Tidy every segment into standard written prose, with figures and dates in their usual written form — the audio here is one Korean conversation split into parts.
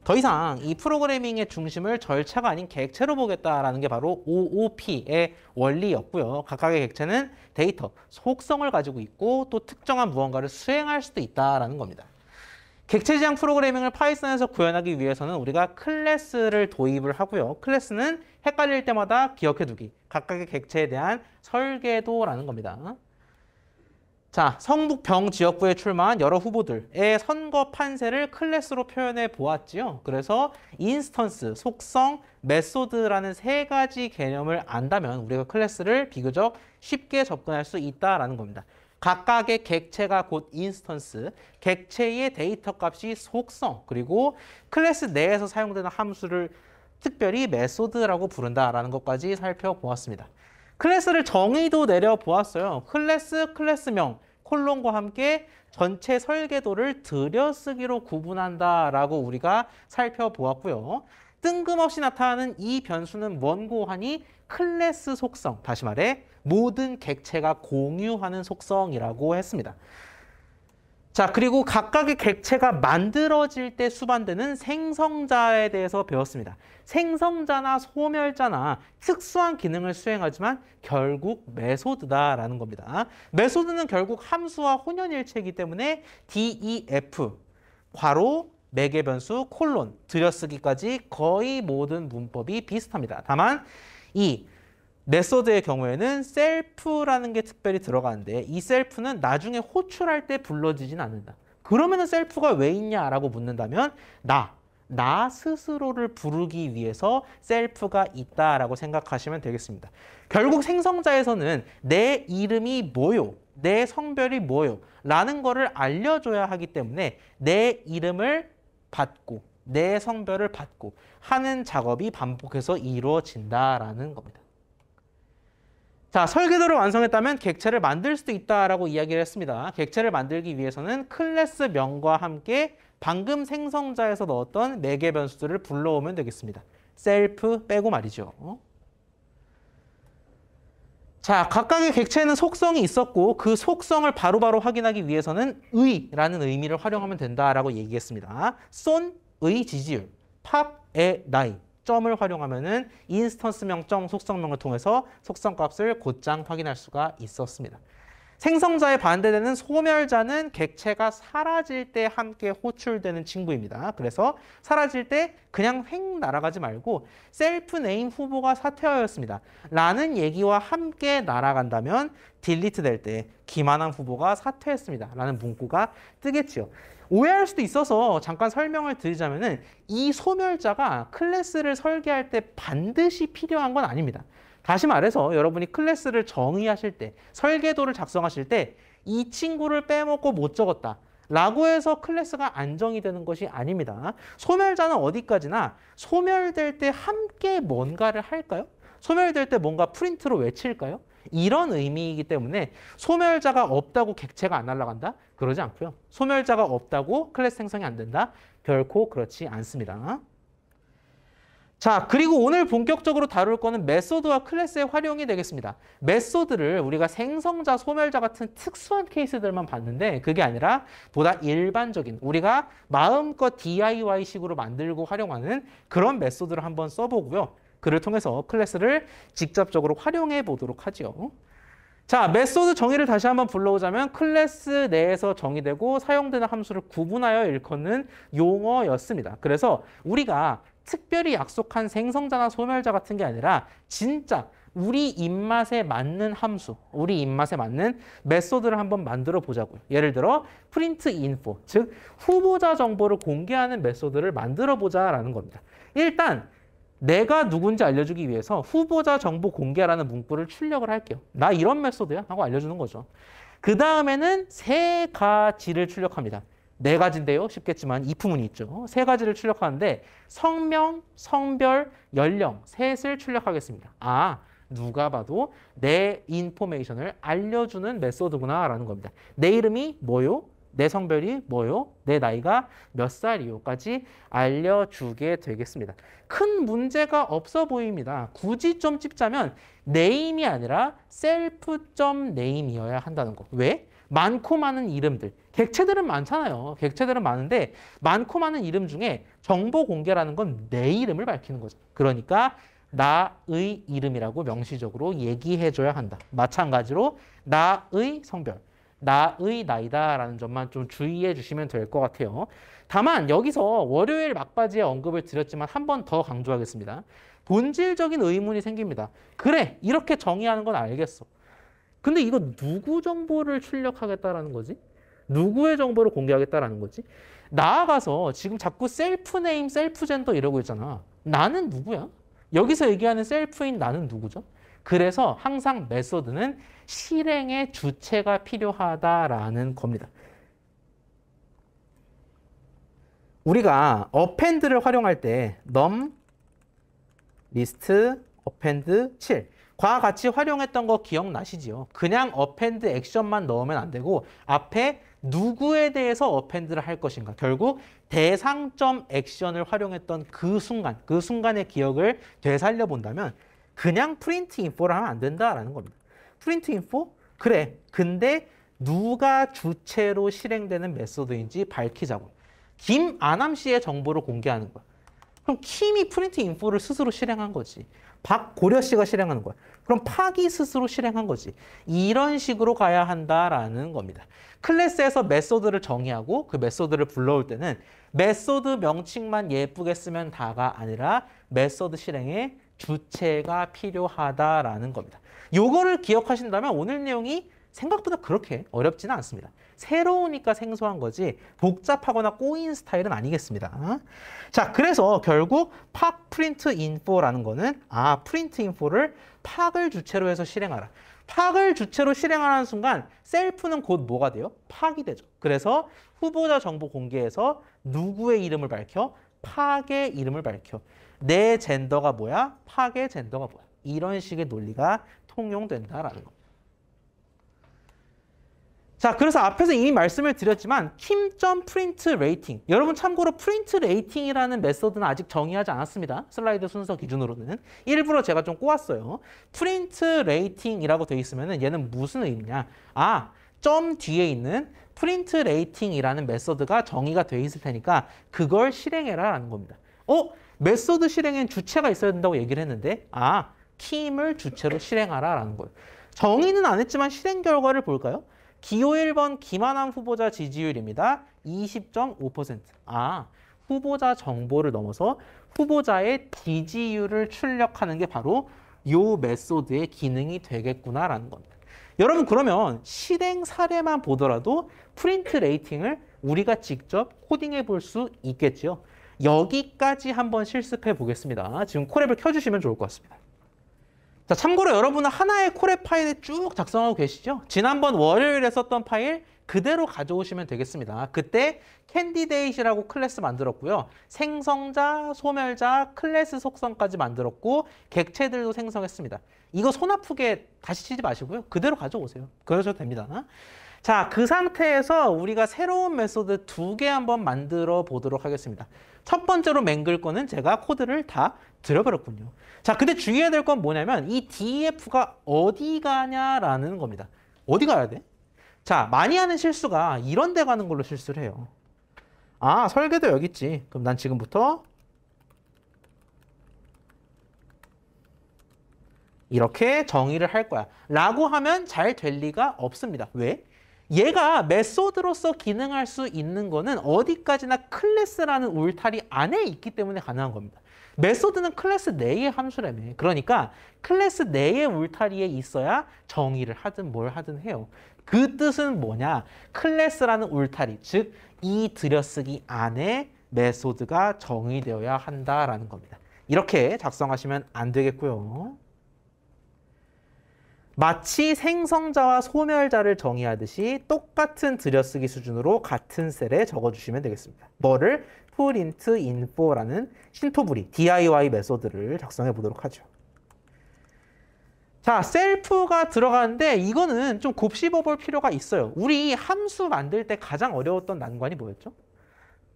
더 이상 이 프로그래밍의 중심을 절차가 아닌 객체로 보겠다라는 게 바로 OOP의 원리였고요. 각각의 객체는 데이터, 속성을 가지고 있고 또 특정한 무언가를 수행할 수도 있다라는 겁니다. 객체 지향 프로그래밍을 파이썬에서 구현하기 위해서는 우리가 클래스를 도입을 하고요. 클래스는 헷갈릴 때마다 기억해두기, 각각의 객체에 대한 설계도라는 겁니다. 자, 성북 병지역구에 출마한 여러 후보들의 선거 판세를 클래스로 표현해 보았지요. 그래서 인스턴스, 속성, 메소드라는 세 가지 개념을 안다면 우리가 클래스를 비교적 쉽게 접근할 수 있다라는 겁니다. 각각의 객체가 곧 인스턴스, 객체의 데이터 값이 속성, 그리고 클래스 내에서 사용되는 함수를 특별히 메소드라고 부른다라는 것까지 살펴보았습니다. 클래스를 정의도 내려보았어요. 클래스명, 콜론과 함께 전체 설계도를 들여쓰기로 구분한다라고 우리가 살펴보았고요. 뜬금없이 나타나는 이 변수는 뭔고 하니 클래스 속성, 다시 말해 모든 객체가 공유하는 속성이라고 했습니다. 자, 그리고 각각의 객체가 만들어질 때 수반되는 생성자에 대해서 배웠습니다. 생성자나 소멸자나 특수한 기능을 수행하지만 결국 메소드다라는 겁니다. 메소드는 결국 함수와 혼연일체이기 때문에 def, 괄호, 매개변수, 콜론, 들여쓰기까지 거의 모든 문법이 비슷합니다. 다만 이 메소드의 경우에는 셀프라는 게 특별히 들어가는데 이 셀프는 나중에 호출할 때 불러지진 않는다. 그러면은 셀프가 왜 있냐라고 묻는다면 나 스스로를 부르기 위해서 셀프가 있다라고 생각하시면 되겠습니다. 결국 생성자에서는 내 이름이 뭐요? 내 성별이 뭐요? 라는 거를 알려줘야 하기 때문에 내 이름을 받고 내 성별을 받고 하는 작업이 반복해서 이루어진다라는 겁니다. 자, 설계도를 완성했다면 객체를 만들 수도 있다라고 이야기를 했습니다. 객체를 만들기 위해서는 클래스명과 함께 방금 생성자에서 넣었던 매개 변수들을 불러오면 되겠습니다. 셀프 빼고 말이죠. 자, 각각의 객체에는 속성이 있었고 그 속성을 바로바로 확인하기 위해서는 의라는 의미를 활용하면 된다라고 얘기했습니다. 의 지지율, 팝의 나이, 점을 활용하면은 인스턴스명 점 속성명을 통해서 속성값을 곧장 확인할 수가 있었습니다. 생성자에 반대되는 소멸자는 객체가 사라질 때 함께 호출되는 친구입니다. 그래서 사라질 때 그냥 휙 날아가지 말고 셀프 네임 후보가 사퇴하였습니다. 라는 얘기와 함께 날아간다면 딜리트 될 때 김하남 후보가 사퇴했습니다. 라는 문구가 뜨겠지요. 오해할 수도 있어서 잠깐 설명을 드리자면은 이 소멸자가 클래스를 설계할 때 반드시 필요한 건 아닙니다. 다시 말해서 여러분이 클래스를 정의하실 때, 설계도를 작성하실 때 이 친구를 빼먹고 못 적었다 라고 해서 클래스가 안정이 되는 것이 아닙니다. 소멸자는 어디까지나 소멸될 때 함께 뭔가를 할까요? 소멸될 때 뭔가 프린트로 외칠까요? 이런 의미이기 때문에 소멸자가 없다고 객체가 안 날아간다? 그러지 않고요. 소멸자가 없다고 클래스 생성이 안 된다? 결코 그렇지 않습니다. 자, 그리고 오늘 본격적으로 다룰 거는 메소드와 클래스의 활용이 되겠습니다. 메소드를 우리가 생성자, 소멸자 같은 특수한 케이스들만 봤는데 그게 아니라 보다 일반적인 우리가 마음껏 DIY식으로 만들고 활용하는 그런 메소드를 한번 써보고요. 그를 통해서 클래스를 직접적으로 활용해 보도록 하죠. 자, 메소드 정의를 다시 한번 불러오자면 클래스 내에서 정의되고 사용되는 함수를 구분하여 일컫는 용어였습니다. 그래서 우리가 특별히 약속한 생성자나 소멸자 같은 게 아니라 진짜 우리 입맛에 맞는 함수, 우리 입맛에 맞는 메소드를 한번 만들어 보자고요. 예를 들어 print info, 즉 후보자 정보를 공개하는 메소드를 만들어 보자라는 겁니다. 일단 내가 누군지 알려주기 위해서 후보자 정보 공개라는 문구를 출력을 할게요. 나 이런 메소드야 하고 알려주는 거죠. 그 다음에는 세 가지를 출력합니다. 네 가지인데요. 쉽겠지만 if문이 있죠. 세 가지를 출력하는데 성명, 성별, 연령 셋을 출력하겠습니다. 아, 누가 봐도 내 인포메이션을 알려주는 메소드구나라는 겁니다. 내 이름이 뭐요? 내 성별이 뭐요? 내 나이가 몇 살이요까지 알려주게 되겠습니다. 큰 문제가 없어 보입니다. 굳이 좀 찝자면 네임이 아니라 셀프.name이어야 한다는 거. 왜? 많고 많은 이름들. 객체들은 많잖아요. 객체들은 많은데 많고 많은 이름 중에 정보 공개라는 건 내 이름을 밝히는 거죠. 그러니까 나의 이름이라고 명시적으로 얘기해줘야 한다. 마찬가지로 나의 성별, 나의 나이다라는 점만 좀 주의해 주시면 될 것 같아요. 다만 여기서 월요일 막바지에 언급을 드렸지만 한 번 더 강조하겠습니다. 본질적인 의문이 생깁니다. 그래, 이렇게 정의하는 건 알겠어. 근데 이거 누구 정보를 출력하겠다라는 거지? 누구의 정보를 공개하겠다라는 거지? 나아가서 지금 자꾸 셀프 네임, 셀프 젠더 이러고 있잖아. 나는 누구야? 여기서 얘기하는 셀프인 나는 누구죠? 그래서 항상 메소드는 실행의 주체가 필요하다라는 겁니다. 우리가 append를 활용할 때 num, list, append, 7 과 같이 활용했던 거 기억나시지요? 그냥 append 액션만 넣으면 안 되고 앞에 누구에 대해서 append를 할 것인가. 결국 대상점 액션을 활용했던 그 순간의 기억을 되살려 본다면 그냥 print info를 하면 안 된다라는 겁니다. print info? 그래. 근데 누가 주체로 실행되는 메소드인지 밝히자고. 김아남 씨의 정보를 공개하는 거야. 그럼 킴이 프린트 인포를 스스로 실행한 거지. 박고려 씨가 실행하는 거야. 그럼 팍이 스스로 실행한 거지. 이런 식으로 가야 한다라는 겁니다. 클래스에서 메소드를 정의하고 그 메소드를 불러올 때는 메소드 명칭만 예쁘게 쓰면 다가 아니라 메소드 실행에 주체가 필요하다라는 겁니다. 요거를 기억하신다면 오늘 내용이 생각보다 그렇게 어렵지는 않습니다. 새로우니까 생소한 거지 복잡하거나 꼬인 스타일은 아니겠습니다. 자, 그래서 결국 팍 프린트 인포라는 거는 프린트 인포를 팍을 주체로 해서 실행하라. 팍을 주체로 실행하는 순간 셀프는 곧 뭐가 돼요? 팍이 되죠. 그래서 후보자 정보 공개에서 누구의 이름을 밝혀? 팍의 이름을 밝혀. 내 젠더가 뭐야? 팍의 젠더가 뭐야? 이런 식의 논리가 통용된다라는 겁니다. 자, 그래서 앞에서 이미 말씀을 드렸지만 kim.printRating 여러분 참고로 printRating이라는 메소드는 아직 정의하지 않았습니다. 슬라이드 순서 기준으로는 일부러 제가 좀 꼬았어요. printRating이라고 되어 있으면 얘는 무슨 의미냐? 점 뒤에 있는 printRating이라는 메소드가 정의가 되어 있을 테니까 그걸 실행해라 라는 겁니다. 메소드 실행엔 주체가 있어야 된다고 얘기를 했는데 kim을 주체로 실행하라 라는 거예요. 정의는 안 했지만 실행 결과를 볼까요? 기호 1번 김아남 후보자 지지율입니다. 20.5%. 후보자 정보를 넘어서 후보자의 지지율을 출력하는 게 바로 요 메소드의 기능이 되겠구나라는 겁니다. 여러분 그러면 실행 사례만 보더라도 프린트 레이팅을 우리가 직접 코딩해 볼 수 있겠죠. 여기까지 한번 실습해 보겠습니다. 지금 콜앱을 켜주시면 좋을 것 같습니다. 자, 참고로 여러분은 하나의 콜앱 파일을 쭉 작성하고 계시죠? 지난번 월요일에 썼던 파일 그대로 가져오시면 되겠습니다. 그때 캔디데이트라고 클래스 만들었고요. 생성자, 소멸자, 클래스 속성까지 만들었고 객체들도 생성했습니다. 이거 손 아프게 다시 치지 마시고요. 그대로 가져오세요. 그러셔도 됩니다. 자, 그 상태에서 우리가 새로운 메소드 2개 한번 만들어 보도록 하겠습니다. 첫 번째로 맹글 거는 제가 코드를 다 드려버렸군요. 자, 근데 주의해야 될 건 뭐냐면 이 DEF가 어디 가냐라는 겁니다. 어디 가야 돼? 자, 많이 하는 실수가 이런 데 가는 걸로 실수를 해요. 설계도 여기 있지. 그럼 난 지금부터 이렇게 정의를 할 거야. 라고 하면 잘 될 리가 없습니다. 왜? 얘가 메소드로서 기능할 수 있는 거는 어디까지나 클래스라는 울타리 안에 있기 때문에 가능한 겁니다. 메소드는 클래스 내의 함수라며. 그러니까 클래스 내의 울타리에 있어야 정의를 하든 뭘 하든 해요. 그 뜻은 뭐냐? 클래스라는 울타리, 즉 이 들여쓰기 안에 메소드가 정의되어야 한다라는 겁니다. 이렇게 작성하시면 안 되겠고요. 마치 생성자와 소멸자를 정의하듯이 똑같은 들여쓰기 수준으로 같은 셀에 적어주시면 되겠습니다. 뭐를? print info라는 신토부리 DIY 메소드를 작성해 보도록 하죠. 자, 셀프가 들어가는데 이거는 좀 곱씹어 볼 필요가 있어요. 우리 함수 만들 때 가장 어려웠던 난관이 뭐였죠?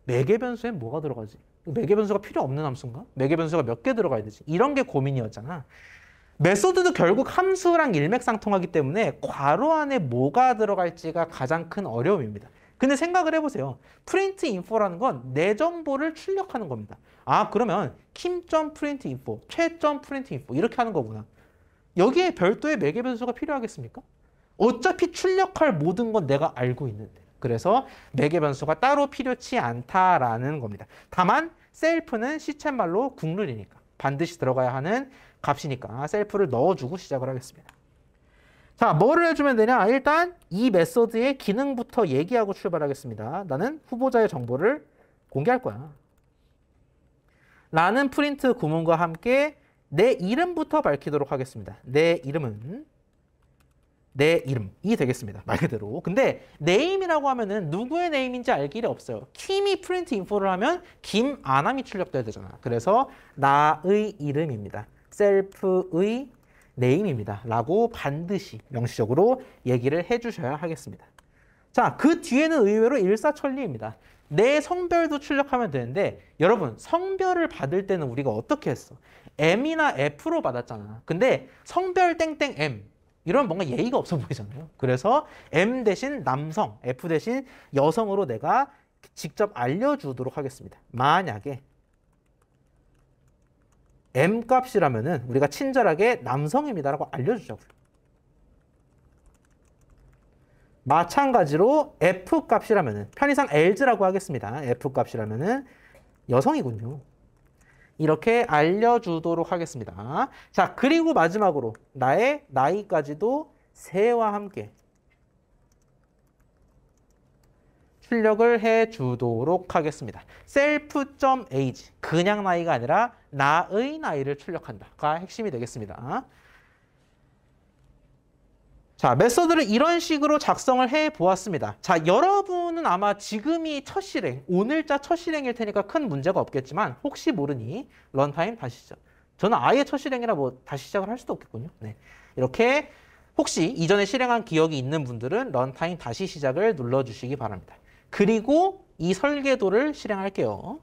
매개 변수엔 뭐가 들어가지? 매개 변수가 필요 없는 함수인가? 매개 변수가 몇 개 들어가야 되지? 이런 게 고민이었잖아. 메소드도 결국 함수랑 일맥상통하기 때문에 괄호 안에 뭐가 들어갈지가 가장 큰 어려움입니다. 근데 생각을 해보세요. 프린트 인포라는 건 내 정보를 출력하는 겁니다. 아, 그러면 kim.printInfo, 최.printInfo 이렇게 하는 거구나. 여기에 별도의 매개 변수가 필요하겠습니까? 어차피 출력할 모든 건 내가 알고 있는데. 그래서 매개 변수가 따로 필요치 않다라는 겁니다. 다만 셀프는 시쳇말로 국룰이니까 반드시 들어가야 하는 값이니까 셀프를 넣어주고 시작을 하겠습니다. 자, 뭐를 해주면 되냐? 일단 이 메소드의 기능부터 얘기하고 출발하겠습니다. 나는 후보자의 정보를 공개할 거야. 라는 프린트 구문과 함께 내 이름부터 밝히도록 하겠습니다. 내 이름은 내 이름이 되겠습니다. 말 그대로. 근데 네임이라고 하면은 누구의 네임인지 알 길이 없어요. kim이 프린트 인포를 하면 김아남이 출력돼야 되잖아. 그래서 나의 이름입니다. 셀프의 네임입니다. 라고 반드시 명시적으로 얘기를 해주셔야 하겠습니다. 자, 그 뒤에는 의외로 일사천리입니다. 내 성별도 출력하면 되는데 여러분 성별을 받을 때는 우리가 어떻게 했어? M이나 F로 받았잖아. 근데 성별 땡땡 M 이러면 뭔가 예의가 없어 보이잖아요. 그래서 M 대신 남성, F 대신 여성으로 내가 직접 알려주도록 하겠습니다. 만약에 M 값이라면은 우리가 친절하게 남성입니다라고 알려주자고요. 마찬가지로 F 값이라면은 편의상 LZ라고 하겠습니다. F 값이라면은 여성이군요. 이렇게 알려주도록 하겠습니다. 자, 그리고 마지막으로 나의 나이까지도 새와 함께 출력을 해주도록 하겠습니다. self.age 그냥 나이가 아니라 나의 나이를 출력한다가 핵심이 되겠습니다. 자, 메소드를 이런 식으로 작성을 해보았습니다. 자, 여러분은 아마 지금이 첫 실행, 오늘자 첫 실행일 테니까 큰 문제가 없겠지만 혹시 모르니 런타임 다시 시작. 저는 아예 첫 실행이라 뭐 다시 시작을 할 수도 없겠군요. 네, 이렇게 혹시 이전에 실행한 기억이 있는 분들은 런타임 다시 시작을 눌러주시기 바랍니다. 그리고 이 설계도를 실행할게요.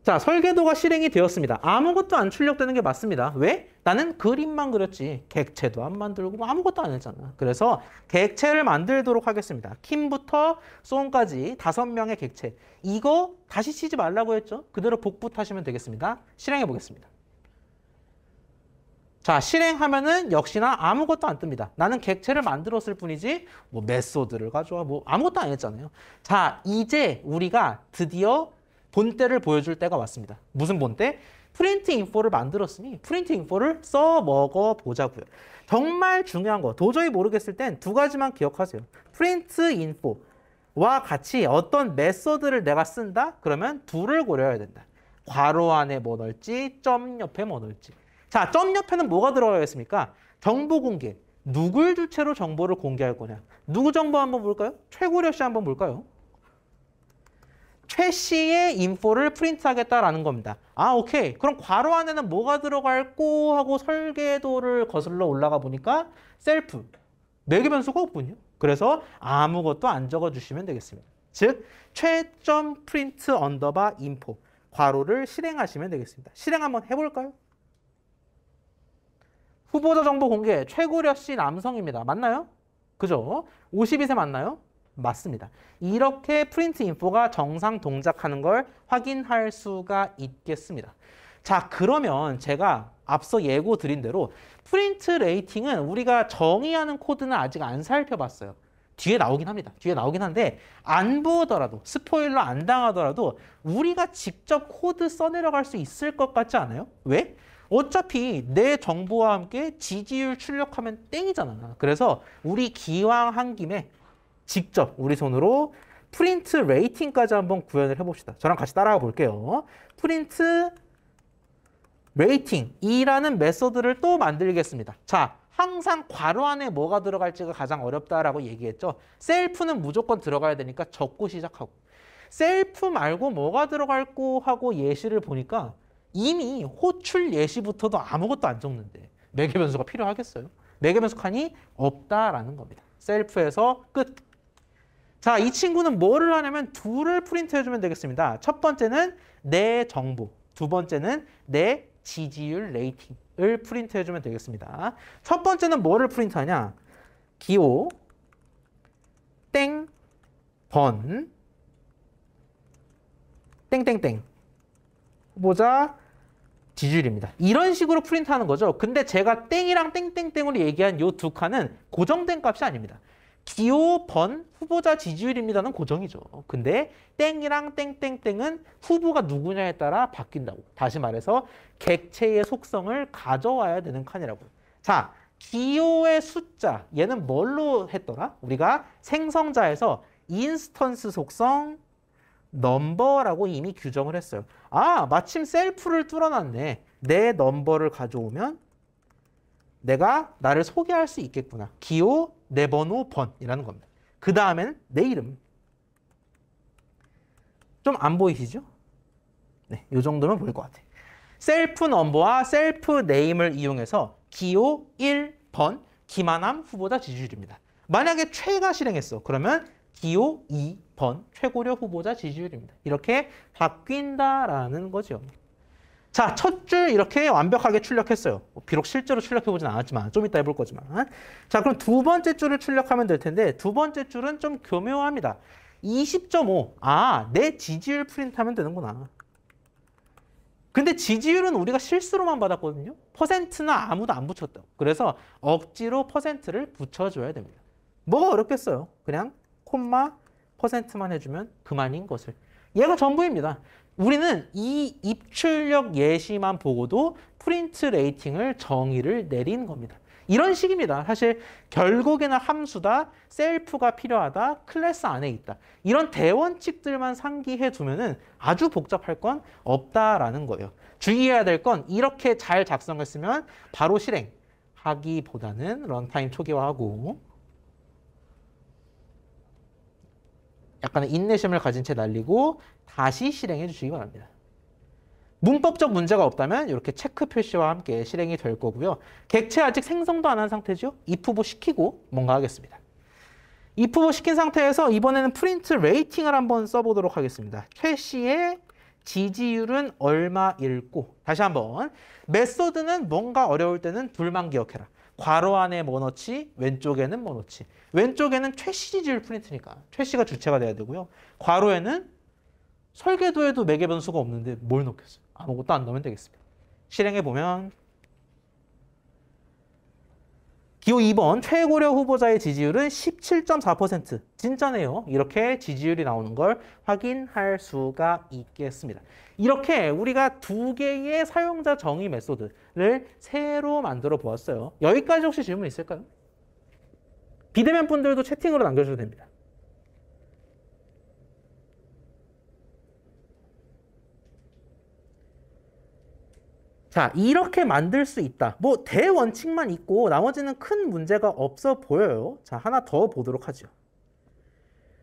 자, 설계도가 실행이 되었습니다. 아무것도 안 출력되는 게 맞습니다. 왜? 나는 그림만 그렸지 객체도 안 만들고 아무것도 안 했잖아. 그래서 객체를 만들도록 하겠습니다. kim부터 son까지 5명의 객체. 이거 다시 치지 말라고 했죠? 그대로 복붙하시면 되겠습니다. 실행해 보겠습니다. 자, 실행하면은 역시나 아무것도 안 뜹니다. 나는 객체를 만들었을 뿐이지 뭐 메소드를 가져와 뭐 아무것도 안 했잖아요. 자, 이제 우리가 드디어 본때를 보여줄 때가 왔습니다. 무슨 본때? 프린트 인포를 만들었으니 프린트 인포를 써먹어 보자고요. 정말 중요한 거 도저히 모르겠을 땐 두 가지만 기억하세요. 프린트 인포와 같이 어떤 메소드를 내가 쓴다? 그러면 둘을 고려해야 된다. 괄호 안에 뭐 넣을지 점 옆에 뭐 넣을지. 자, 점 옆에는 뭐가 들어가겠습니까? 정보 공개. 누굴 주체로 정보를 공개할 거냐? 누구 정보 한번 볼까요? 최고려 씨 한번 볼까요? 최 씨의 인포를 프린트하겠다라는 겁니다. 아, 오케이. 그럼 괄호 안에는 뭐가 들어갈꼬 하고 설계도를 거슬러 올라가 보니까 셀프. 매개 변수가 없군요. 그래서 아무것도 안 적어주시면 되겠습니다. 즉, 최점 프린트 언더바 인포. 괄호를 실행하시면 되겠습니다. 실행 한번 해볼까요? 후보자 정보 공개. 최고려 씨 남성입니다. 맞나요? 그죠? 52세 맞나요? 맞습니다. 이렇게 프린트 인포가 정상 동작하는 걸 확인할 수가 있겠습니다. 자, 그러면 제가 앞서 예고 드린 대로 프린트 레이팅은 우리가 정의하는 코드는 아직 안 살펴봤어요. 뒤에 나오긴 합니다. 뒤에 나오긴 한데 안 보더라도 스포일러 안 당하더라도 우리가 직접 코드 써내려갈 수 있을 것 같지 않아요? 왜? 어차피 내 정보와 함께 지지율 출력하면 땡이잖아. 그래서 우리 기왕 한 김에 직접 우리 손으로 프린트 레이팅까지 한번 구현을 해봅시다. 저랑 같이 따라가 볼게요. 프린트 레이팅이라는 메소드를 또 만들겠습니다. 자, 항상 괄호 안에 뭐가 들어갈지가 가장 어렵다라고 얘기했죠. 셀프는 무조건 들어가야 되니까 적고 시작하고 셀프 말고 뭐가 들어갈고 하고 예시를 보니까 이미 호출 예시부터도 아무것도 안 적는데 매개 변수가 필요하겠어요? 매개 변수 칸이 없다라는 겁니다. 셀프에서 끝. 자, 이 친구는 뭐를 하냐면 둘을 프린트해주면 되겠습니다. 첫 번째는 내 정보, 두 번째는 내 지지율 레이팅을 프린트해주면 되겠습니다. 첫 번째는 뭐를 프린트하냐? 기호, 땡, 번, 땡땡땡 후보자 지지율입니다. 이런 식으로 프린트하는 거죠. 근데 제가 땡이랑 땡땡땡으로 얘기한 이 두 칸은 고정된 값이 아닙니다. 기호, 번, 후보자 지지율입니다는 고정이죠. 근데 땡이랑 땡땡땡은 후보가 누구냐에 따라 바뀐다고. 다시 말해서 객체의 속성을 가져와야 되는 칸이라고요. 자, 기호의 숫자, 얘는 뭘로 했더라? 우리가 생성자에서 인스턴스 속성 넘버라고 이미 규정을 했어요. 아, 마침 셀프를 뚫어놨네. 내 넘버를 가져오면 내가 나를 소개할 수 있겠구나. 기호, 내 번호, 번이라는 겁니다. 그 다음에는 내 이름. 좀 안 보이시죠? 네, 이 정도면 보일 것 같아요. 셀프 넘버와 셀프 네임을 이용해서 기호 1번 김하남 후보자 지지율입니다. 만약에 최가 실행했어. 그러면 기호 2번 최고령 후보자 지지율입니다. 이렇게 바뀐다라는 거죠. 자, 첫 줄 이렇게 완벽하게 출력했어요. 비록 실제로 출력해보진 않았지만 좀 이따 해볼 거지만. 자, 그럼 두 번째 줄을 출력하면 될 텐데 두 번째 줄은 좀 교묘합니다. 20.5. 아, 내 지지율 프린트하면 되는구나. 근데 지지율은 우리가 실수로만 받았거든요. 퍼센트나 아무도 안 붙였다고. 그래서 억지로 퍼센트를 붙여줘야 됩니다. 뭐가 어렵겠어요. 그냥 콤마 퍼센트만 해주면 그만인 것을. 얘가 전부입니다. 우리는 이 입출력 예시만 보고도 프린트 레이팅을 정의를 내린 겁니다. 이런 식입니다. 사실 결국에는 함수다, 셀프가 필요하다, 클래스 안에 있다. 이런 대원칙들만 상기해 두면은 아주 복잡할 건 없다라는 거예요. 주의해야 될 건 이렇게 잘 작성했으면 바로 실행하기보다는 런타임 초기화하고 약간의 인내심을 가진 채 날리고 다시 실행해 주시기 바랍니다. 문법적 문제가 없다면 이렇게 체크 표시와 함께 실행이 될 거고요. 객체 아직 생성도 안 한 상태죠. if보 시키고 뭔가 하겠습니다. if보 시킨 상태에서 이번에는 프린트 레이팅을 한번 써보도록 하겠습니다. 최씨의 지지율은 얼마일고. 다시 한번. 메소드는 뭔가 어려울 때는 둘만 기억해라. 괄호 안에 뭐 넣지, 왼쪽에는 뭐 넣지. 왼쪽에는 최씨 지지율 프린트니까 최씨가 주체가 돼야 되고요. 괄호에는 설계도에도 매개 변수가 없는데 뭘 넣겠어요? 아무것도 안 넣으면 되겠습니다. 실행해보면 기호 2번 최고령 후보자의 지지율은 17.4%. 진짜네요. 이렇게 지지율이 나오는 걸 확인할 수가 있겠습니다. 이렇게 우리가 두 개의 사용자 정의 메소드를 새로 만들어 보았어요. 여기까지 혹시 질문 있을까요? 비대면 분들도 채팅으로 남겨주셔도 됩니다. 자, 이렇게 만들 수 있다. 뭐 대원칙만 있고 나머지는 큰 문제가 없어 보여요. 자, 하나 더 보도록 하죠.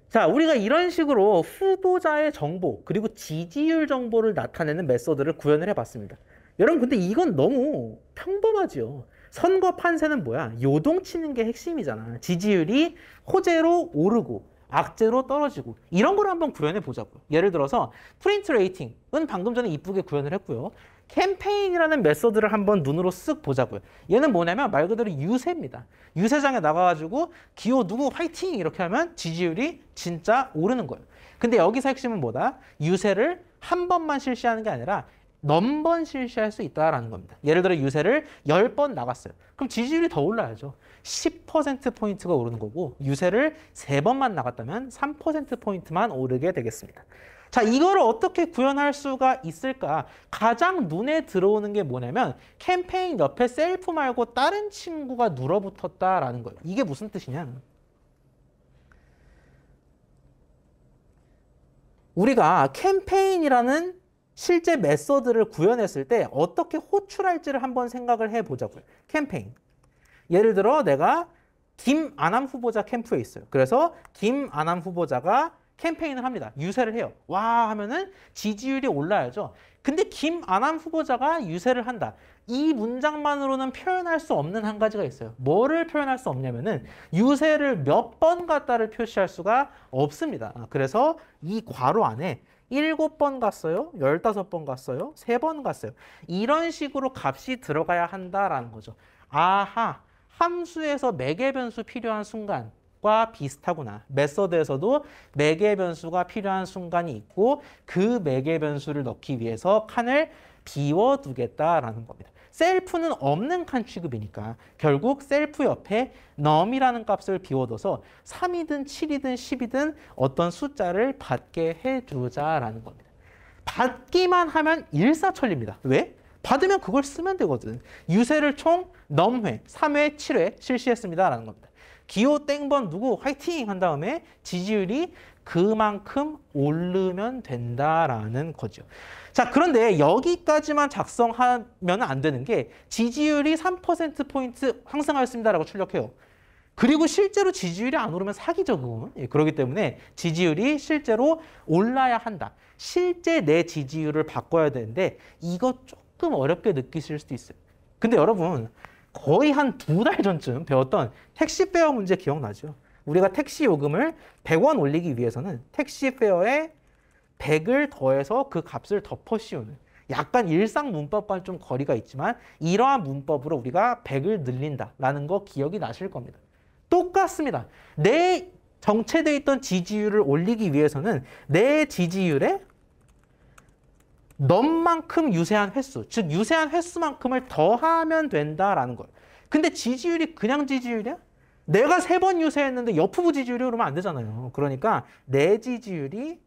자, 우리가 이런 식으로 후보자의 정보 그리고 지지율 정보를 나타내는 메소드를 구현을 해봤습니다. 여러분, 근데 이건 너무 평범하죠. 선거 판세는 뭐야? 요동치는 게 핵심이잖아. 지지율이 호재로 오르고 악재로 떨어지고 이런 걸 한번 구현해 보자고요. 예를 들어서 프린트 레이팅은 방금 전에 이쁘게 구현을 했고요. 캠페인이라는 메소드를 한번 눈으로 쓱 보자고요. 얘는 뭐냐면 말 그대로 유세입니다. 유세장에 나가가지고 기호 누구 화이팅 이렇게 하면 지지율이 진짜 오르는 거예요. 근데 여기서 핵심은 뭐다? 유세를 한 번만 실시하는 게 아니라 넘번 실시할 수 있다라는 겁니다. 예를 들어 유세를 10번 나갔어요. 그럼 지지율이 더 올라야죠. 10%포인트가 오르는 거고 유세를 3번만 나갔다면 3%포인트만 오르게 되겠습니다. 자, 이거를 어떻게 구현할 수가 있을까? 가장 눈에 들어오는 게 뭐냐면 캠페인 옆에 셀프 말고 다른 친구가 눌어붙었다라는 거예요. 이게 무슨 뜻이냐? 우리가 캠페인이라는 실제 메소드를 구현했을 때 어떻게 호출할지를 한번 생각을 해보자고요. 캠페인. 예를 들어 내가 김아남 후보자 캠프에 있어요. 그래서 김아남 후보자가 캠페인을 합니다. 유세를 해요. 와 하면은 지지율이 올라야죠. 근데 김아남 후보자가 유세를 한다. 이 문장만으로는 표현할 수 없는 한 가지가 있어요. 뭐를 표현할 수 없냐면은 유세를 몇 번 갔다를 표시할 수가 없습니다. 그래서 이 괄호 안에 7번 갔어요, 15번 갔어요, 3번 갔어요. 이런 식으로 값이 들어가야 한다라는 거죠. 아하, 함수에서 매개 변수 필요한 순간과 비슷하구나. 메서드에서도 매개 변수가 필요한 순간이 있고 그 매개 변수를 넣기 위해서 칸을 비워두겠다라는 겁니다. 셀프는 없는 칸 취급이니까 결국 셀프 옆에 num이라는 값을 비워둬서 3이든 7이든 10이든 어떤 숫자를 받게 해주자라는 겁니다. 받기만 하면 일사천리입니다. 왜? 받으면 그걸 쓰면 되거든. 유세를 총 넘회, 3회, 7회 실시했습니다라는 겁니다. 기호 땡번 누구 화이팅 한 다음에 지지율이 그만큼 오르면 된다라는 거죠. 자, 그런데 여기까지만 작성하면 안 되는 게 지지율이 3%포인트 상승하였습니다라고 출력해요. 그리고 실제로 지지율이 안 오르면 사기죠, 그건. 예, 그렇기 때문에 지지율이 실제로 올라야 한다. 실제 내 지지율을 바꿔야 되는데 이거 조금 어렵게 느끼실 수도 있어요. 근데 여러분 거의 한 2달 전쯤 배웠던 택시 페어 문제 기억나죠? 우리가 택시 요금을 100원 올리기 위해서는 택시 페어에 100을 더해서 그 값을 덮어 씌우는 약간 일상 문법과는 좀 거리가 있지만 이러한 문법으로 우리가 100을 늘린다라는 거 기억이 나실 겁니다. 똑같습니다. 내 정체되어 있던 지지율을 올리기 위해서는 내 지지율에 넘만큼 유세한 횟수, 즉 유세한 횟수만큼을 더하면 된다라는 거예요. 근데 지지율이 그냥 지지율이야? 내가 3번 유세했는데 옆후보 지지율이 오르면 안 되잖아요. 그러니까 내 지지율이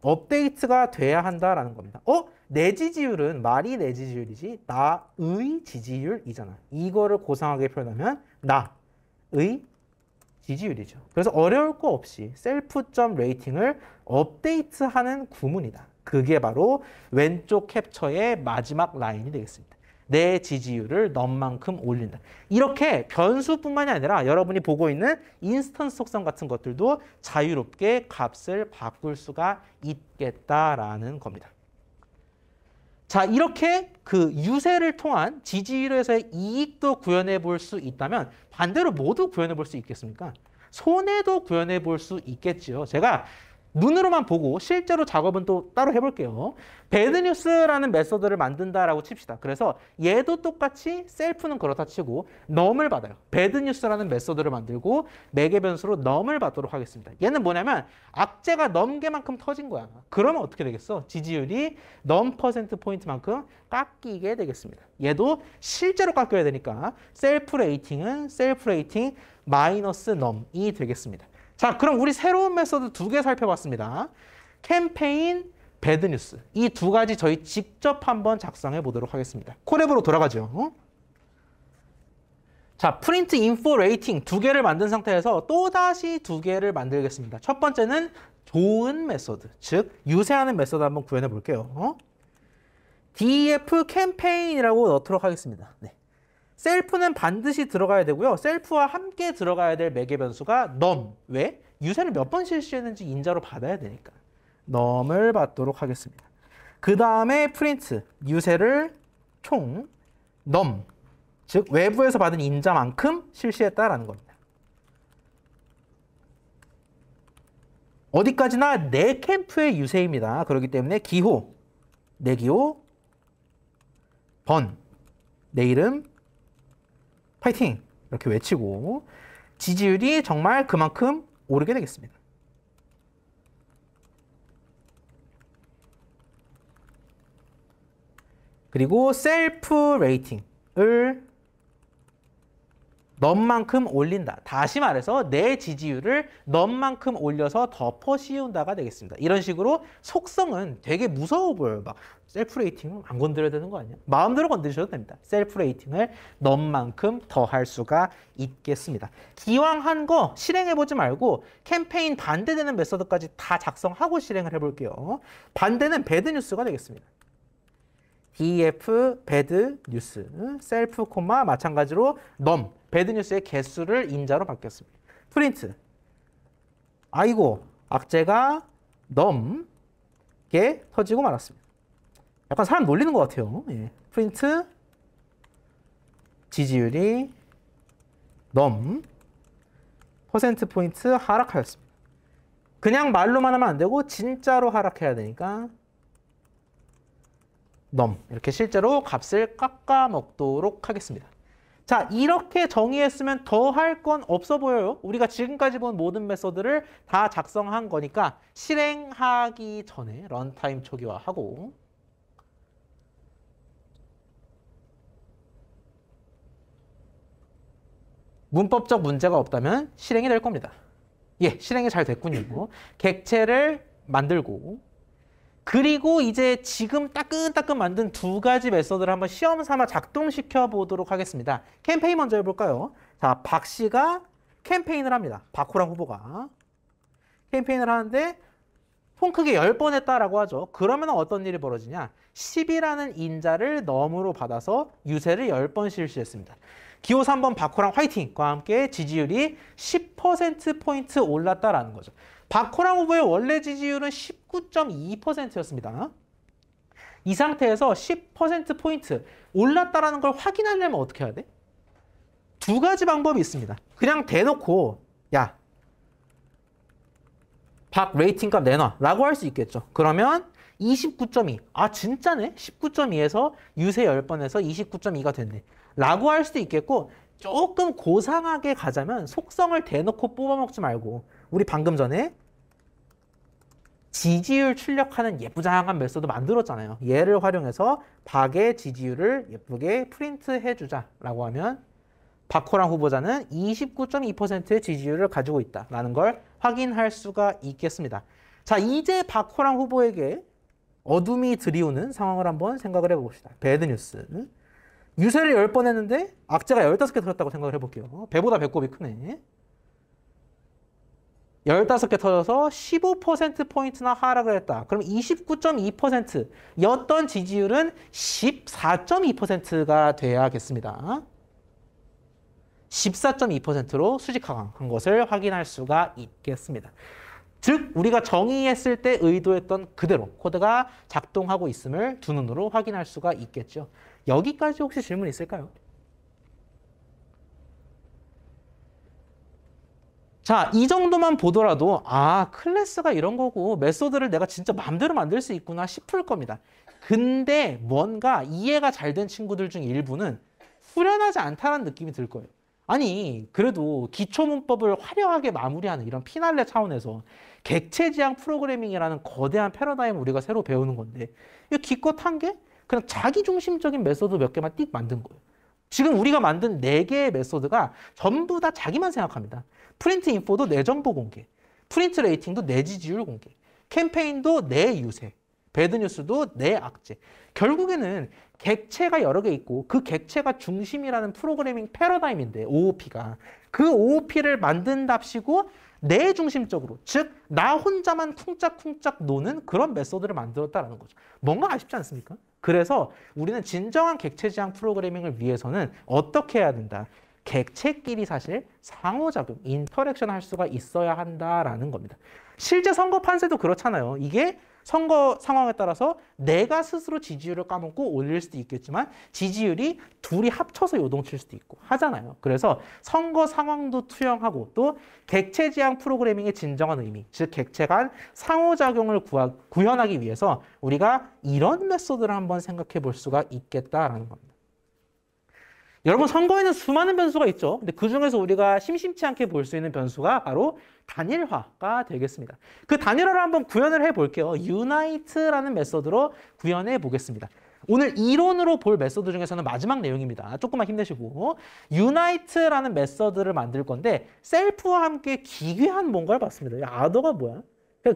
업데이트가 돼야 한다라는 겁니다. 내 지지율은 말이 내 지지율이지 나의 지지율이잖아. 이거를 고상하게 표현하면 나의 지지율이죠. 그래서 어려울 거 없이 셀프.점 레이팅을 업데이트하는 구문이다. 그게 바로 왼쪽 캡처의 마지막 라인이 되겠습니다. 내 지지율을 넘만큼 올린다. 이렇게 변수뿐만이 아니라 여러분이 보고 있는 인스턴스 속성 같은 것들도 자유롭게 값을 바꿀 수가 있겠다라는 겁니다. 자, 이렇게 그 유세를 통한 지지율에서의 이익도 구현해 볼 수 있다면 반대로 모두 구현해 볼 수 있겠습니까? 손해도 구현해 볼 수 있겠죠. 제가 눈으로만 보고 실제로 작업은 또 따로 해볼게요. 배드뉴스라는 메서드를 만든다라고 칩시다. 그래서 얘도 똑같이 셀프는 그렇다 치고 num을 받아요. 배드뉴스라는 메서드를 만들고 매개 변수로 num을 받도록 하겠습니다. 얘는 뭐냐면 악재가 넘개만큼 터진 거야. 그러면 어떻게 되겠어? 지지율이 num %포인트만큼 깎이게 되겠습니다. 얘도 실제로 깎여야 되니까 셀프 레이팅은 셀프 레이팅 마이너스 num이 되겠습니다. 자, 그럼 우리 새로운 메서드 2개 살펴봤습니다. 캠페인, 배드뉴스. 이 2가지 저희 직접 한번 작성해 보도록 하겠습니다. 콜앱으로 돌아가죠. 자, 프린트, 인포, 레이팅 2개를 만든 상태에서 또다시 2개를 만들겠습니다. 첫 번째는 좋은 메서드, 즉 유세하는 메서드 한번 구현해 볼게요. def 캠페인이라고 넣도록 하겠습니다. 네. 셀프는 반드시 들어가야 되고요. 셀프와 함께 들어가야 될 매개 변수가 num. 왜? 유세를 몇 번 실시했는지 인자로 받아야 되니까. num을 받도록 하겠습니다. 그 다음에 프린트. 유세를 총 num. 즉 외부에서 받은 인자만큼 실시했다라는 겁니다. 어디까지나 내 캠프의 유세입니다. 그렇기 때문에 기호, 내 기호, 번, 내 이름, 파이팅! 이렇게 외치고 지지율이 정말 그만큼 오르게 되겠습니다. 그리고 셀프 레이팅을 num만큼 올린다. 다시 말해서 내 지지율을 num만큼 올려서 덮어 씌운다가 되겠습니다. 이런 식으로 속성은 되게 무서워 보여요. 막 셀프 레이팅은 안 건드려야 되는 거 아니야? 마음대로 건드리셔도 됩니다. 셀프 레이팅을 num만큼 더 할 수가 있겠습니다. 기왕 한 거 실행해보지 말고 캠페인 반대되는 메서드까지 다 작성하고 실행을 해볼게요. 반대는 배드뉴스가 되겠습니다. def 배드뉴스 셀프 콤마 마찬가지로 num 배드뉴스의 개수를 인자로 바뀌었습니다. 프린트 아이고 악재가 넘게 터지고 말았습니다. 약간 사람 놀리는 것 같아요. 예. 프린트 지지율이 퍼센트 포인트 하락하였습니다. 그냥 말로만 하면 안 되고 진짜로 하락해야 되니까 이렇게 실제로 값을 깎아 먹도록 하겠습니다. 자, 이렇게 정의했으면 더 할 건 없어 보여요. 우리가 지금까지 본 모든 메소드를 다 작성한 거니까 실행하기 전에 런타임 초기화하고 문법적 문제가 없다면 실행이 될 겁니다. 예, 실행이 잘 됐군요. 객체를 만들고 그리고 이제 지금 따끈따끈 만든 두 가지 메소드를 한번 시험 삼아 작동시켜 보도록 하겠습니다. 캠페인 먼저 해볼까요? 자, 박 씨가 캠페인을 합니다. 박호랑 후보가 캠페인을 하는데 폰 크기 10번 했다라고 하죠. 그러면 어떤 일이 벌어지냐? 10이라는 인자를 넘으로 받아서 유세를 10번 실시했습니다. 기호 3번 박호랑 화이팅과 함께 지지율이 10%포인트 올랐다라는 거죠. 박호랑 후보의 원래 지지율은 19.2%였습니다. 이 상태에서 10%포인트 올랐다라는 걸 확인하려면 어떻게 해야 돼? 두 가지 방법이 있습니다. 그냥 대놓고 야, 박 레이팅 값 내놔 라고 할 수 있겠죠. 그러면 29.2 아 진짜네? 19.2에서 유세 10번에서 29.2가 됐네 라고 할 수도 있겠고 조금 고상하게 가자면 속성을 대놓고 뽑아먹지 말고 우리 방금 전에 지지율 출력하는 예쁘장한 메소드 만들었잖아요. 얘를 활용해서 박의 지지율을 예쁘게 프린트해주자라고 하면 박호랑 후보자는 29.2%의 지지율을 가지고 있다라는 걸 확인할 수가 있겠습니다. 자, 이제 박호랑 후보에게 어둠이 들이오는 상황을 한번 생각을 해봅시다. 배드뉴스. 유세를 10번 했는데 악재가 15개 터졌다고 생각을 해볼게요. 배보다 배꼽이 크네. 15개 터져서 15%포인트나 하락을 했다. 그럼 29.2%였던 지지율은 14.2%가 돼야겠습니다. 14.2%로 수직 하강한 것을 확인할 수가 있겠습니다. 즉, 우리가 정의했을 때 의도했던 그대로 코드가 작동하고 있음을 두 눈으로 확인할 수가 있겠죠. 여기까지 혹시 질문 있을까요? 자, 이 정도만 보더라도 아, 클래스가 이런 거고 메소드를 내가 진짜 마음대로 만들 수 있구나 싶을 겁니다. 근데 뭔가 이해가 잘 된 친구들 중 일부는 후련하지 않다는 느낌이 들 거예요. 아니, 그래도 기초문법을 화려하게 마무리하는 이런 피날레 차원에서 객체지향 프로그래밍이라는 거대한 패러다임을 우리가 새로 배우는 건데 이 기껏 한 게 그냥 자기중심적인 메소드 몇 개만 띡 만든 거예요. 지금 우리가 만든 4개의 메소드가 전부 다 자기만 생각합니다. 프린트 인포도 내 정보 공개, 프린트 레이팅도 내 지지율 공개, 캠페인도 내 유세, 배드뉴스도 내 악재. 결국에는 객체가 여러 개 있고 그 객체가 중심이라는 프로그래밍 패러다임인데 OOP가 그 OOP를 만든답시고 내 중심적으로 즉 나 혼자만 쿵짝쿵짝 노는 그런 메소드를 만들었다는 거죠. 뭔가 아쉽지 않습니까? 그래서 우리는 진정한 객체지향 프로그래밍을 위해서는 어떻게 해야 된다? 객체끼리 사실 상호작용, 인터랙션 할 수가 있어야 한다라는 겁니다. 실제 선거 판세도 그렇잖아요. 이게 선거 상황에 따라서 내가 스스로 지지율을 까먹고 올릴 수도 있겠지만 지지율이 둘이 합쳐서 요동칠 수도 있고 하잖아요. 그래서 선거 상황도 투영하고 또 객체지향 프로그래밍의 진정한 의미, 즉 객체 간 상호작용을 구현하기 위해서 우리가 이런 메소드를 한번 생각해 볼 수가 있겠다라는 겁니다. 여러분, 선거에는 수많은 변수가 있죠. 근데 그중에서 우리가 심심치 않게 볼 수 있는 변수가 바로 단일화가 되겠습니다. 그 단일화를 한번 구현을 해볼게요. unite라는 메소드로 구현해 보겠습니다. 오늘 이론으로 볼 메소드 중에서는 마지막 내용입니다. 조금만 힘내시고 unite라는 메소드를 만들 건데 셀프와 함께 기괴한 뭔가를 봤습니다. other가 뭐야?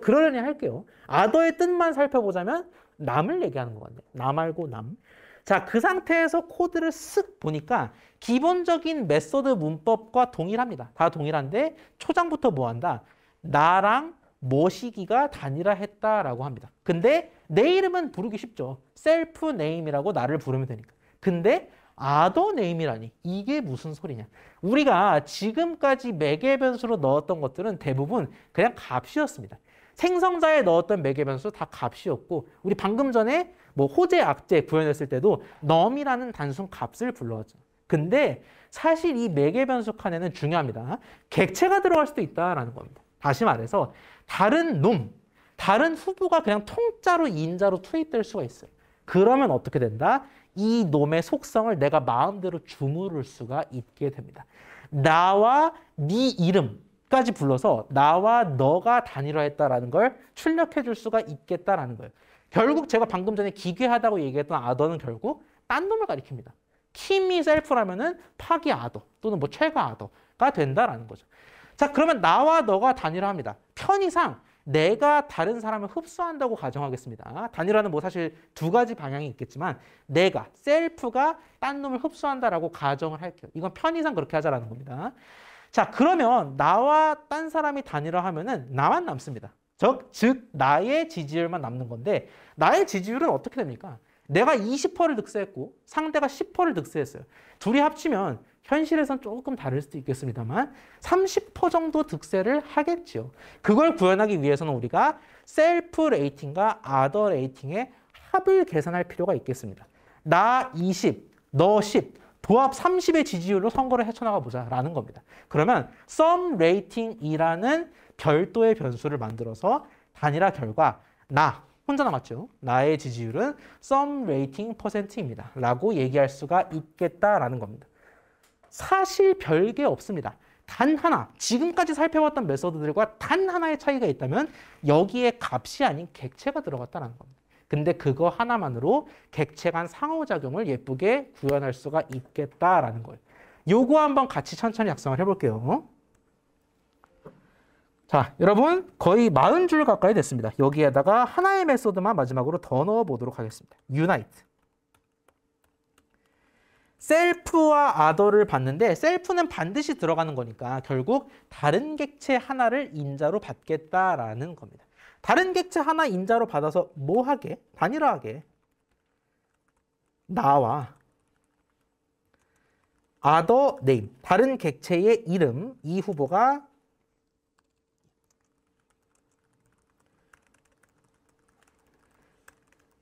그러려니 할게요. other의 뜻만 살펴보자면 남을 얘기하는 것 같네요. 나 말고 남. 자, 그 상태에서 코드를 쓱 보니까 기본적인 메소드 문법과 동일합니다. 다 동일한데 초장부터 뭐 한다? 나랑 뭐시기가 단일화했다라고 합니다. 근데 내 이름은 부르기 쉽죠. 셀프 네임이라고 나를 부르면 되니까. 근데 other name이라니 이게 무슨 소리냐? 우리가 지금까지 매개 변수로 넣었던 것들은 대부분 그냥 값이었습니다. 생성자에 넣었던 매개 변수 다 값이었고 우리 방금 전에 뭐 호재, 악재 구현했을 때도 num이라는 단순 값을 불러왔죠. 근데 사실 이 매개 변수 칸에는 중요합니다. 객체가 들어갈 수도 있다라는 겁니다. 다시 말해서 다른 놈, 다른 후보가 그냥 통짜로 인자로 투입될 수가 있어요. 그러면 어떻게 된다? 이 놈의 속성을 내가 마음대로 주무를 수가 있게 됩니다. 나와 네 이름까지 불러서 나와 너가 단일화했다라는 걸 출력해 줄 수가 있겠다라는 거예요. 결국 제가 방금 전에 기괴하다고 얘기했던 아더는 결국 딴 놈을 가리킵니다. 키미 셀프라면은 파기 아더 또는 뭐 최가 아더가 된다라는 거죠. 자, 그러면 나와 너가 단일화합니다. 편의상 내가 다른 사람을 흡수한다고 가정하겠습니다. 단일화는 뭐 사실 두 가지 방향이 있겠지만 내가, 셀프가 딴 놈을 흡수한다라고 가정을 할게요. 이건 편의상 그렇게 하자라는 겁니다. 자, 그러면 나와 딴 사람이 단일화하면은 나만 남습니다. 즉 나의 지지율만 남는 건데 나의 지지율은 어떻게 됩니까? 내가 20%를 득세했고 상대가 10%를 득세했어요. 둘이 합치면 현실에선 조금 다를 수도 있겠습니다만 30% 정도 득세를 하겠죠. 그걸 구현하기 위해서는 우리가 셀프 레이팅과 아더 레이팅의 합을 계산할 필요가 있겠습니다. 나 20, 너 10, 도합 30의 지지율로 선거를 헤쳐나가 보자라는 겁니다. 그러면 sum rating이라는 별도의 변수를 만들어서 단일화 결과 나 혼자 남았죠. 나의 지지율은 sum rating %입니다. 라고 얘기할 수가 있겠다라는 겁니다. 사실 별게 없습니다. 단 하나, 지금까지 살펴봤던 메소드들과 단 하나의 차이가 있다면 여기에 값이 아닌 객체가 들어갔다는 겁니다. 근데 그거 하나만으로 객체 간 상호작용을 예쁘게 구현할 수가 있겠다라는 거예요. 요거 한번 같이 천천히 작성을 해볼게요. 자, 여러분 거의 40줄 가까이 됐습니다. 여기에다가 하나의 메소드만 마지막으로 더 넣어보도록 하겠습니다. unite. 셀프와 아더를 봤는데 셀프는 반드시 들어가는 거니까 결국 다른 객체 하나를 인자로 받겠다라는 겁니다. 다른 객체 하나 인자로 받아서 뭐 하게? 단일화하게. 나와 other name, 다른 객체의 이름, 이 후보가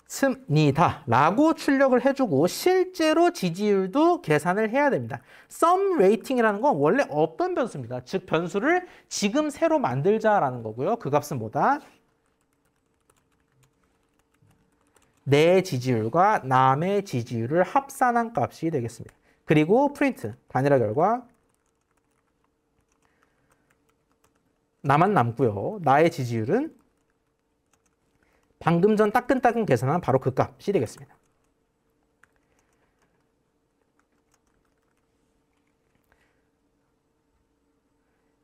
습니다 라고 출력을 해주고 실제로 지지율도 계산을 해야 됩니다. sum rating이라는 건 원래 없던 변수입니다. 즉 변수를 지금 새로 만들자라는 거고요. 그 값은 뭐다? 내 지지율과 남의 지지율을 합산한 값이 되겠습니다. 그리고 프린트, 단일화 결과 나만 남고요. 나의 지지율은 방금 전 따끈따끈 계산한 바로 그 값이 되겠습니다.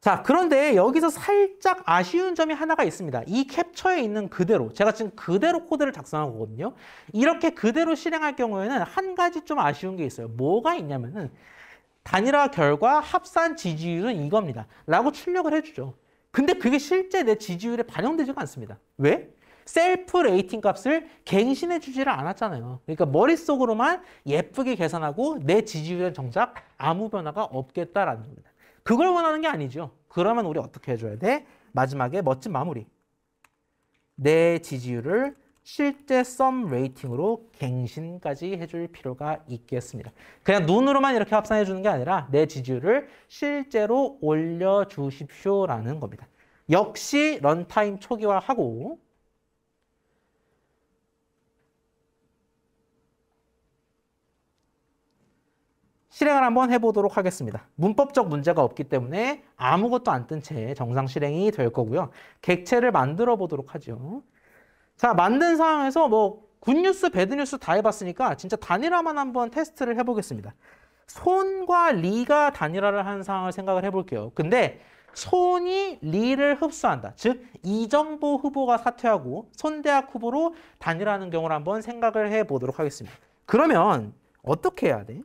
자, 그런데 여기서 살짝 아쉬운 점이 하나가 있습니다. 이 캡처에 있는 그대로, 제가 지금 그대로 코드를 작성한 거거든요. 이렇게 그대로 실행할 경우에는 한 가지 좀 아쉬운 게 있어요. 뭐가 있냐면은 단일화 결과 합산 지지율은 이겁니다. 라고 출력을 해주죠. 근데 그게 실제 내 지지율에 반영되지가 않습니다. 왜? 셀프 레이팅 값을 갱신해 주지를 않았잖아요. 그러니까 머릿속으로만 예쁘게 계산하고 내 지지율은 정작 아무 변화가 없겠다라는 겁니다. 그걸 원하는 게 아니죠. 그러면 우리 어떻게 해줘야 돼? 마지막에 멋진 마무리. 내 지지율을 실제 sum rating으로 갱신까지 해줄 필요가 있겠습니다. 그냥 눈으로만 이렇게 합산해 주는 게 아니라 내 지지율을 실제로 올려주십시오라는 겁니다. 역시 런타임 초기화하고 실행을 한번 해보도록 하겠습니다. 문법적 문제가 없기 때문에 아무것도 안 뜬 채 정상 실행이 될 거고요. 객체를 만들어 보도록 하죠. 자, 만든 상황에서 뭐 굿뉴스, 배드뉴스 다 해봤으니까 진짜 단일화만 한번 테스트를 해보겠습니다. 손과 리가 단일화를 하는 상황을 생각을 해볼게요. 근데 손이 리를 흡수한다. 즉 이정보 후보가 사퇴하고 손대학 후보로 단일화하는 경우를 한번 생각을 해보도록 하겠습니다. 그러면 어떻게 해야 돼?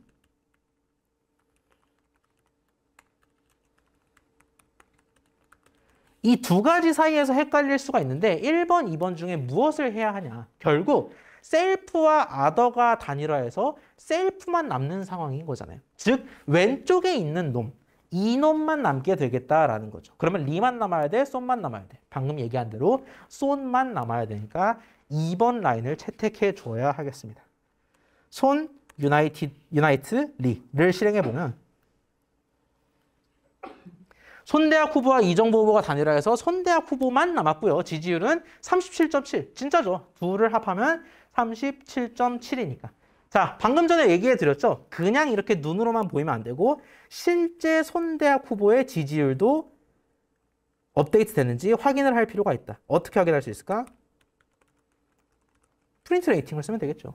이 두 가지 사이에서 헷갈릴 수가 있는데 1번, 2번 중에 무엇을 해야 하냐. 결국 셀프와 아더가 단일화해서 셀프만 남는 상황인 거잖아요. 즉 왼쪽에 있는 놈, 이놈만 남게 되겠다라는 거죠. 그러면 리만 남아야 돼? 쏜만 남아야 돼? 방금 얘기한 대로 쏜만 남아야 되니까 2번 라인을 채택해 줘야 하겠습니다. 손, 유나이트, 리를 실행해보면 손대학 후보와 이정보 후보가 단일화해서 손대학 후보만 남았고요. 지지율은 37.7. 진짜죠. 둘을 합하면 37.7이니까. 자, 방금 전에 얘기해 드렸죠. 그냥 이렇게 눈으로만 보이면 안 되고 실제 손대학 후보의 지지율도 업데이트 됐는지 확인을 할 필요가 있다. 어떻게 확인할 수 있을까? 프린트 레이팅을 쓰면 되겠죠.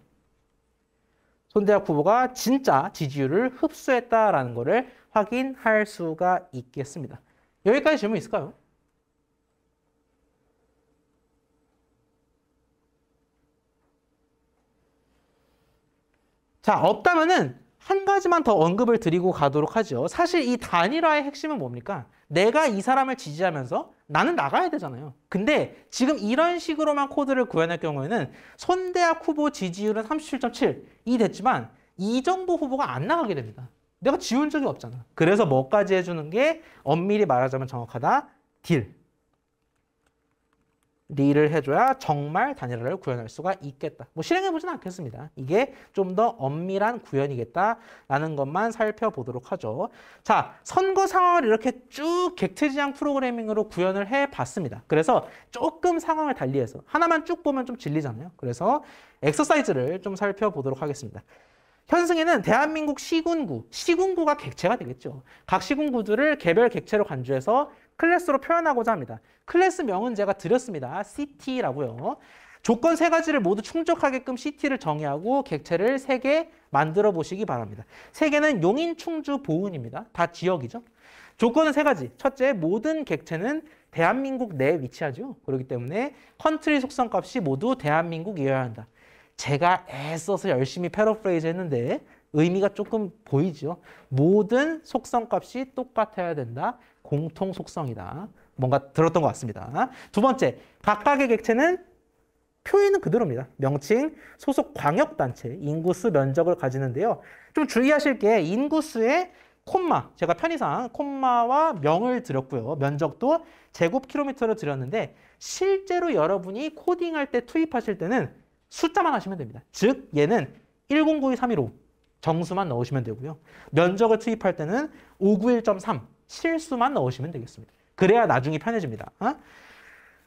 손대학 후보가 진짜 지지율을 흡수했다라는 것을 확인할 수가 있겠습니다. 여기까지 질문 있을까요? 자, 없다면은 한 가지만 더 언급을 드리고 가도록 하죠. 사실 이 단일화의 핵심은 뭡니까? 내가 이 사람을 지지하면서 나는 나가야 되잖아요. 근데 지금 이런 식으로만 코드를 구현할 경우에는 손대학 후보 지지율은 37.7이 됐지만 이정보 후보가 안 나가게 됩니다. 내가 지운 적이 없잖아. 그래서 뭐까지 해주는 게 엄밀히 말하자면 정확하다. 리를 해줘야 정말 단일화를 구현할 수가 있겠다. 뭐 실행해보지는 않겠습니다. 이게 좀 더 엄밀한 구현이겠다라는 것만 살펴보도록 하죠. 자, 선거 상황을 이렇게 쭉 객체지향 프로그래밍으로 구현을 해봤습니다. 그래서 조금 상황을 달리해서 하나만 쭉 보면 좀 질리잖아요. 그래서 엑서사이즈를 좀 살펴보도록 하겠습니다. 현승에는 대한민국 시군구가 객체가 되겠죠. 각 시군구들을 개별 객체로 간주해서 클래스로 표현하고자 합니다. 클래스명은 제가 드렸습니다. CT라고요. 조건 3가지를 모두 충족하게끔 CT를 정의하고 객체를 3개 만들어 보시기 바랍니다. 3개는 용인, 충주, 보은입니다. 다 지역이죠. 조건은 3가지. 첫째, 모든 객체는 대한민국 내에 위치하죠. 그렇기 때문에 컨트리 속성값이 모두 대한민국이어야 한다. 제가 애써서 열심히 패러프레이즈 했는데 의미가 조금 보이죠. 모든 속성값이 똑같아야 된다. 공통 속성이다. 뭔가 들었던 것 같습니다. 두 번째, 각각의 객체는 표현은 그대로입니다. 명칭, 소속 광역단체, 인구수, 면적을 가지는데요. 좀 주의하실 게 인구수에 콤마, 제가 편의상 콤마와 명을 드렸고요. 면적도 제곱킬로미터를 드렸는데 실제로 여러분이 코딩할 때 투입하실 때는 숫자만 하시면 됩니다. 즉 얘는 1092315 정수만 넣으시면 되고요. 면적을 투입할 때는 591.3 실수만 넣으시면 되겠습니다. 그래야 나중에 편해집니다.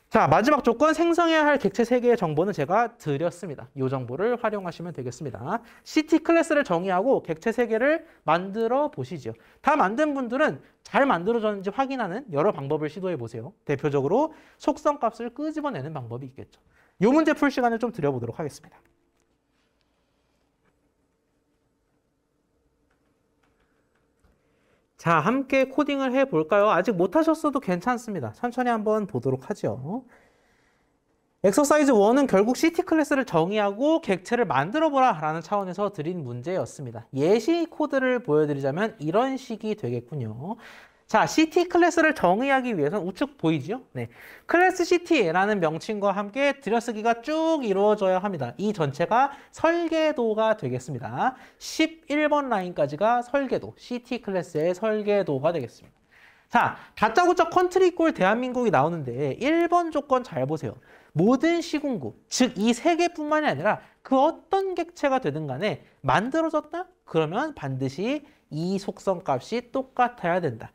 자, 마지막 조건, 생성해야 할 객체 3개의 정보는 제가 드렸습니다. 이 정보를 활용하시면 되겠습니다. CT 클래스를 정의하고 객체 3개를 만들어 보시죠. 다 만든 분들은 잘 만들어졌는지 확인하는 여러 방법을 시도해 보세요. 대표적으로 속성값을 끄집어내는 방법이 있겠죠. 이 문제 풀 시간을 좀 드려보도록 하겠습니다. 자, 함께 코딩을 해볼까요? 아직 못하셨어도 괜찮습니다. 천천히 한번 보도록 하죠. 엑서사이즈 1은 결국 CT 클래스를 정의하고 객체를 만들어보라 라는 차원에서 드린 문제였습니다. 예시 코드를 보여드리자면 이런 식이 되겠군요. 자, CT 클래스를 정의하기 위해서는 우측 보이죠? 네. 클래스 CT라는 명칭과 함께 들여쓰기가 쭉 이루어져야 합니다. 이 전체가 설계도가 되겠습니다. 11번 라인까지가 설계도, CT 클래스의 설계도가 되겠습니다. 자, 다짜고짜 컨트리 꼴 대한민국이 나오는데 1번 조건 잘 보세요. 모든 시군구, 즉 이 3개뿐만이 아니라 그 어떤 객체가 되든 간에 만들어졌다? 그러면 반드시 이 속성값이 똑같아야 된다.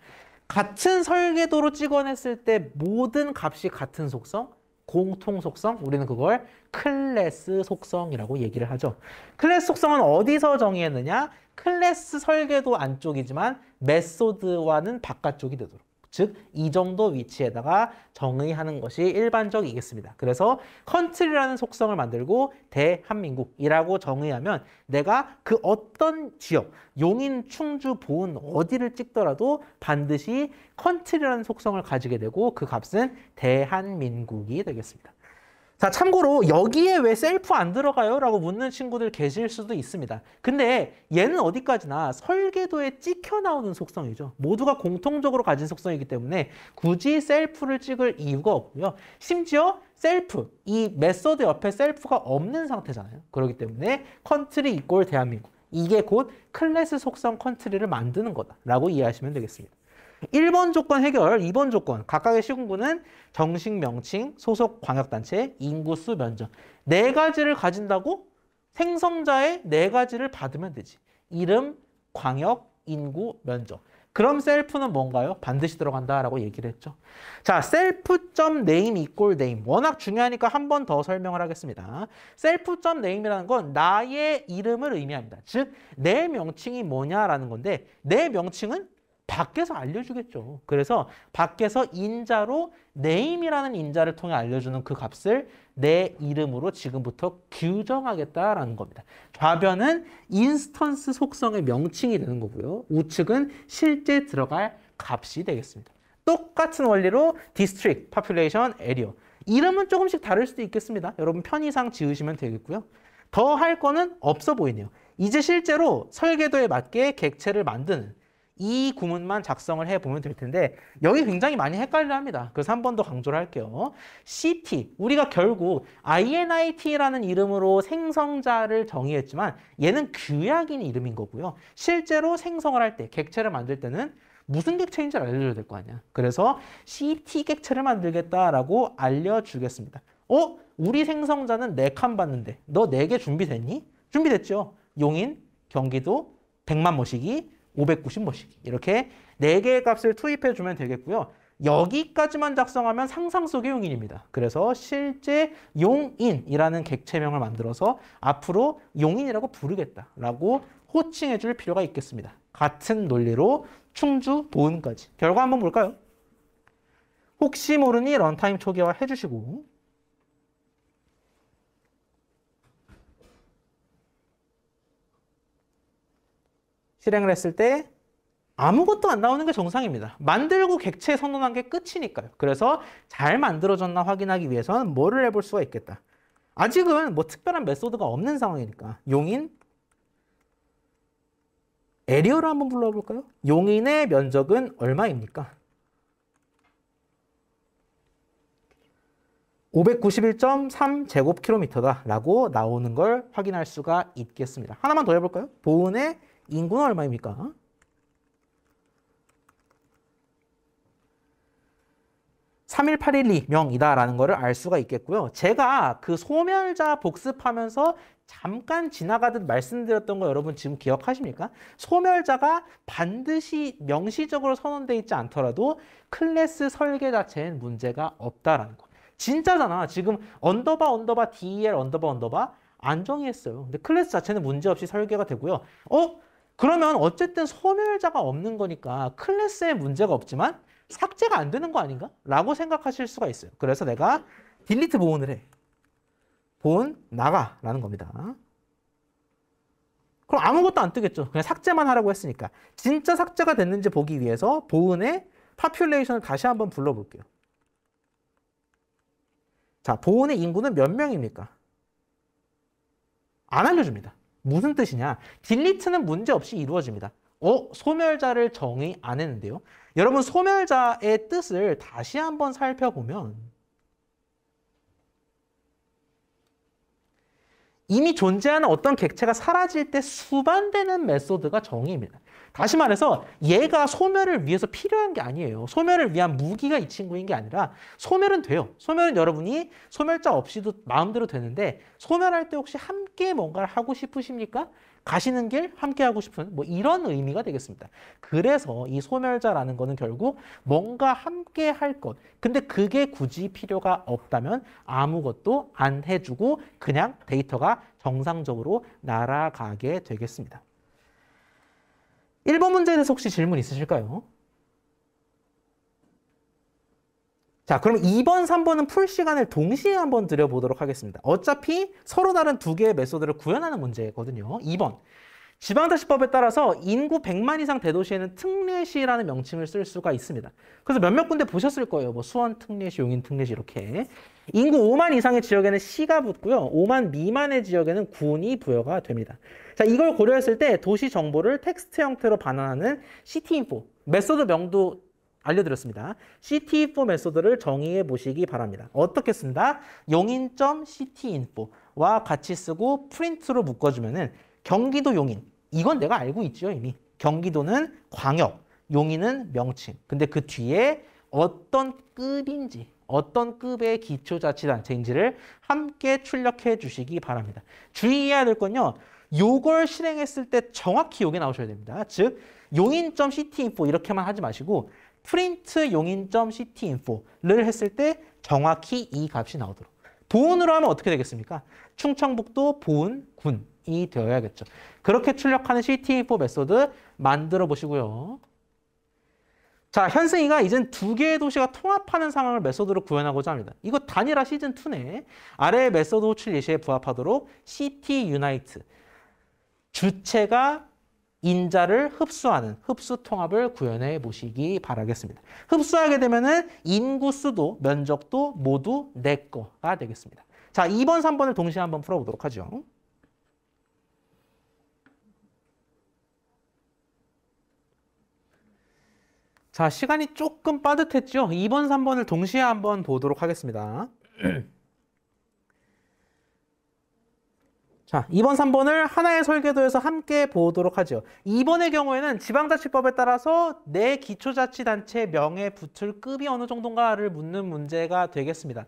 같은 설계도로 찍어냈을 때 모든 값이 같은 속성, 공통 속성, 우리는 그걸 클래스 속성이라고 얘기를 하죠. 클래스 속성은 어디서 정의했느냐? 클래스 설계도 안쪽이지만 메소드와는 바깥쪽이 되도록. 즉, 이 정도 위치에다가 정의하는 것이 일반적이겠습니다. 그래서 컨트리라는 속성을 만들고 대한민국이라고 정의하면 내가 그 어떤 지역, 용인, 충주, 보은 어디를 찍더라도 반드시 컨트리라는 속성을 가지게 되고 그 값은 대한민국이 되겠습니다. 자, 참고로 여기에 왜 셀프 안 들어가요? 라고 묻는 친구들 계실 수도 있습니다. 근데 얘는 어디까지나 설계도에 찍혀 나오는 속성이죠. 모두가 공통적으로 가진 속성이기 때문에 굳이 셀프를 찍을 이유가 없고요. 심지어 셀프, 이 메소드 옆에 셀프가 없는 상태잖아요. 그렇기 때문에 컨트리 이꼴 대한민국. 이게 곧 클래스 속성 컨트리를 만드는 거다라고 이해하시면 되겠습니다. 1번 조건 해결, 2번 조건. 각각의 시군구는 정식 명칭, 소속 광역단체, 인구수, 면적. 네 가지를 가진다고 생성자의 네 가지를 받으면 되지. 이름, 광역, 인구, 면적. 그럼 셀프는 뭔가요? 반드시 들어간다라고 얘기를 했죠. 자, self.name equal name. 워낙 중요하니까 한 번 더 설명을 하겠습니다. self.name이라는 건 나의 이름을 의미합니다. 즉, 내 명칭이 뭐냐라는 건데 내 명칭은 밖에서 알려주겠죠. 그래서 밖에서 인자로 name이라는 인자를 통해 알려주는 그 값을 내 이름으로 지금부터 규정하겠다라는 겁니다. 좌변은 인스턴스 속성의 명칭이 되는 거고요. 우측은 실제 들어갈 값이 되겠습니다. 똑같은 원리로 district, population, area. 이름은 조금씩 다를 수도 있겠습니다. 여러분 편의상 지으시면 되겠고요. 더 할 거는 없어 보이네요. 이제 실제로 설계도에 맞게 객체를 만드는 이 구문만 작성을 해보면 될 텐데 여기 굉장히 많이 헷갈려 합니다. 그래서 한 번 더 강조를 할게요. CT, 우리가 결국 INIT라는 이름으로 생성자를 정의했지만 얘는 규약인 이름인 거고요. 실제로 생성을 할 때, 객체를 만들 때는 무슨 객체인지 알려줘야 될 거 아니야. 그래서 CT 객체를 만들겠다라고 알려주겠습니다. 우리 생성자는 4칸 봤는데 너 4개 준비됐니? 준비됐죠. 용인, 경기도, 100만 모시기, 590 모시기. 이렇게 4개의 값을 투입해주면 되겠고요. 여기까지만 작성하면 상상 속의 용인입니다. 그래서 실제 용인이라는 객체명을 만들어서 앞으로 용인이라고 부르겠다라고 호칭해 줄 필요가 있겠습니다. 같은 논리로 충주, 보은까지. 결과 한번 볼까요? 혹시 모르니 런타임 초기화 해주시고 실행을 했을 때 아무것도 안 나오는 게 정상입니다. 만들고 객체 선언한 게 끝이니까요. 그래서 잘 만들어졌나 확인하기 위해서는 뭐를 해볼 수가 있겠다. 아직은 뭐 특별한 메소드가 없는 상황이니까 용인 에리어로 한번 불러볼까요? 용인의 면적은 얼마입니까? 591.3제곱킬로미터다 라고 나오는 걸 확인할 수가 있겠습니다. 하나만 더 해볼까요? 보은의 인구는 얼마입니까? 31812명이다라는 거를 알 수가 있겠고요. 제가 그 소멸자 복습하면서 잠깐 지나가듯 말씀드렸던 거 여러분 지금 기억하십니까? 소멸자가 반드시 명시적으로 선언되어 있지 않더라도 클래스 설계 자체엔 문제가 없다라는 거. 진짜잖아. 지금 언더바 DEL 언더바 안 정의했어요. 근데 클래스 자체는 문제없이 설계가 되고요. 그러면 어쨌든 소멸자가 없는 거니까 클래스에 문제가 없지만 삭제가 안 되는 거 아닌가? 라고 생각하실 수가 있어요. 그래서 내가 딜리트 보온을 해. 보온 나가 라는 겁니다. 그럼 아무것도 안 뜨겠죠. 그냥 삭제만 하라고 했으니까. 진짜 삭제가 됐는지 보기 위해서 보온의 파퓰레이션을 다시 한번 불러볼게요. 자, 보온의 인구는 몇 명입니까? 안 알려줍니다. 무슨 뜻이냐? 딜리트는 문제없이 이루어집니다. 소멸자를 정의 안 했는데요. 여러분 소멸자의 뜻을 다시 한번 살펴보면 이미 존재하는 어떤 객체가 사라질 때 수반되는 메소드가 정의입니다. 다시 말해서 얘가 소멸을 위해서 필요한 게 아니에요. 소멸을 위한 무기가 이 친구인 게 아니라 소멸은 돼요. 소멸은 여러분이 소멸자 없이도 마음대로 되는데 소멸할 때 혹시 함께 뭔가를 하고 싶으십니까? 가시는 길 함께 하고 싶은 뭐 이런 의미가 되겠습니다. 그래서 이 소멸자라는 거는 결국 뭔가 함께 할 것. 근데 그게 굳이 필요가 없다면 아무것도 안 해주고 그냥 데이터가 정상적으로 날아가게 되겠습니다. 1번 문제에 대해서 혹시 질문 있으실까요? 자, 그럼 2번, 3번은 풀 시간을 동시에 한번 드려보도록 하겠습니다. 어차피 서로 다른 두 개의 메소드를 구현하는 문제거든요. 2번. 지방자치법에 따라서 인구 100만 이상 대도시에는 특례시라는 명칭을 쓸 수가 있습니다. 그래서 몇몇 군데 보셨을 거예요. 뭐 수원 특례시, 용인 특례시 이렇게. 인구 5만 이상의 지역에는 시가 붙고요. 5만 미만의 지역에는 군이 부여가 됩니다. 자, 이걸 고려했을 때 도시 정보를 텍스트 형태로 반환하는 시티인포 메소드 명도 알려드렸습니다. 시티인포 메소드를 정의해 보시기 바랍니다. 어떻게 쓴다? 용인.cityinfo와 같이 쓰고 프린트로 묶어주면은 경기도 용인. 이건 내가 알고 있죠, 이미. 경기도는 광역, 용인은 명칭. 근데 그 뒤에 어떤 급인지, 어떤 급의 기초자치단체인지를 함께 출력해 주시기 바랍니다. 주의해야 될 건요. 요걸 실행했을 때 정확히 요게 나오셔야 됩니다. 즉 용인.ctinfo 이렇게만 하지 마시고 print 용인.ctinfo를 했을 때 정확히 이 값이 나오도록. 보은으로 하면 어떻게 되겠습니까? 충청북도 보은 군이 되어야겠죠. 그렇게 출력하는 ctinfo 메소드 만들어 보시고요. 자, 현승이가 이젠 두 개의 도시가 통합하는 상황을 메소드로 구현하고자 합니다. 이거 단일화 시즌2네. 아래의 메소드 호출 예시에 부합하도록 city unite. 주체가 인자를 흡수하는 흡수 통합을 구현해 보시기 바라겠습니다. 흡수하게 되면은 인구수도 면적도 모두 내 거가 되겠습니다. 자, 2번, 3번을 동시에 한번 풀어보도록 하죠. 자, 시간이 조금 빠듯했죠? 2번, 3번을 동시에 한번 보도록 하겠습니다. 자, 2번, 3번을 하나의 설계도에서 함께 보도록 하죠. 2번의 경우에는 지방자치법에 따라서 내 기초자치단체 명에 붙을 급이 어느 정도인가를 묻는 문제가 되겠습니다.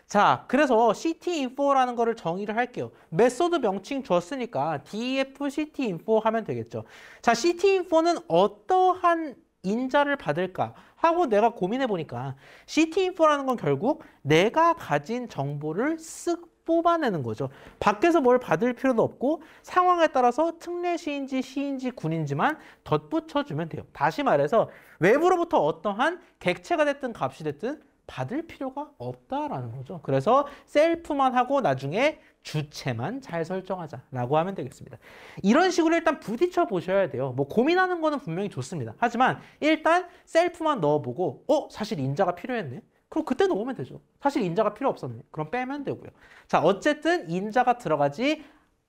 자, 그래서 ctinfo라는 거를 정의를 할게요. 메소드 명칭 줬으니까 def ctinfo 하면 되겠죠. 자, ctinfo는 어떠한 인자를 받을까 하고 내가 고민해 보니까 ctinfo라는 건 결국 내가 가진 정보를 쓱 뽑아내는 거죠. 밖에서 뭘 받을 필요도 없고 상황에 따라서 특례시인지 시인지 군인지만 덧붙여주면 돼요. 다시 말해서 외부로부터 어떠한 객체가 됐든 값이 됐든 받을 필요가 없다라는 거죠. 그래서 셀프만 하고 나중에 주체만 잘 설정하자라고 하면 되겠습니다. 이런 식으로 일단 부딪혀 보셔야 돼요. 뭐 고민하는 거는 분명히 좋습니다. 하지만 일단 셀프만 넣어보고 사실 인자가 필요했네. 그럼 그때 넣으면 되죠. 사실 인자가 필요 없었네. 그럼 빼면 되고요. 자, 어쨌든 인자가 들어가지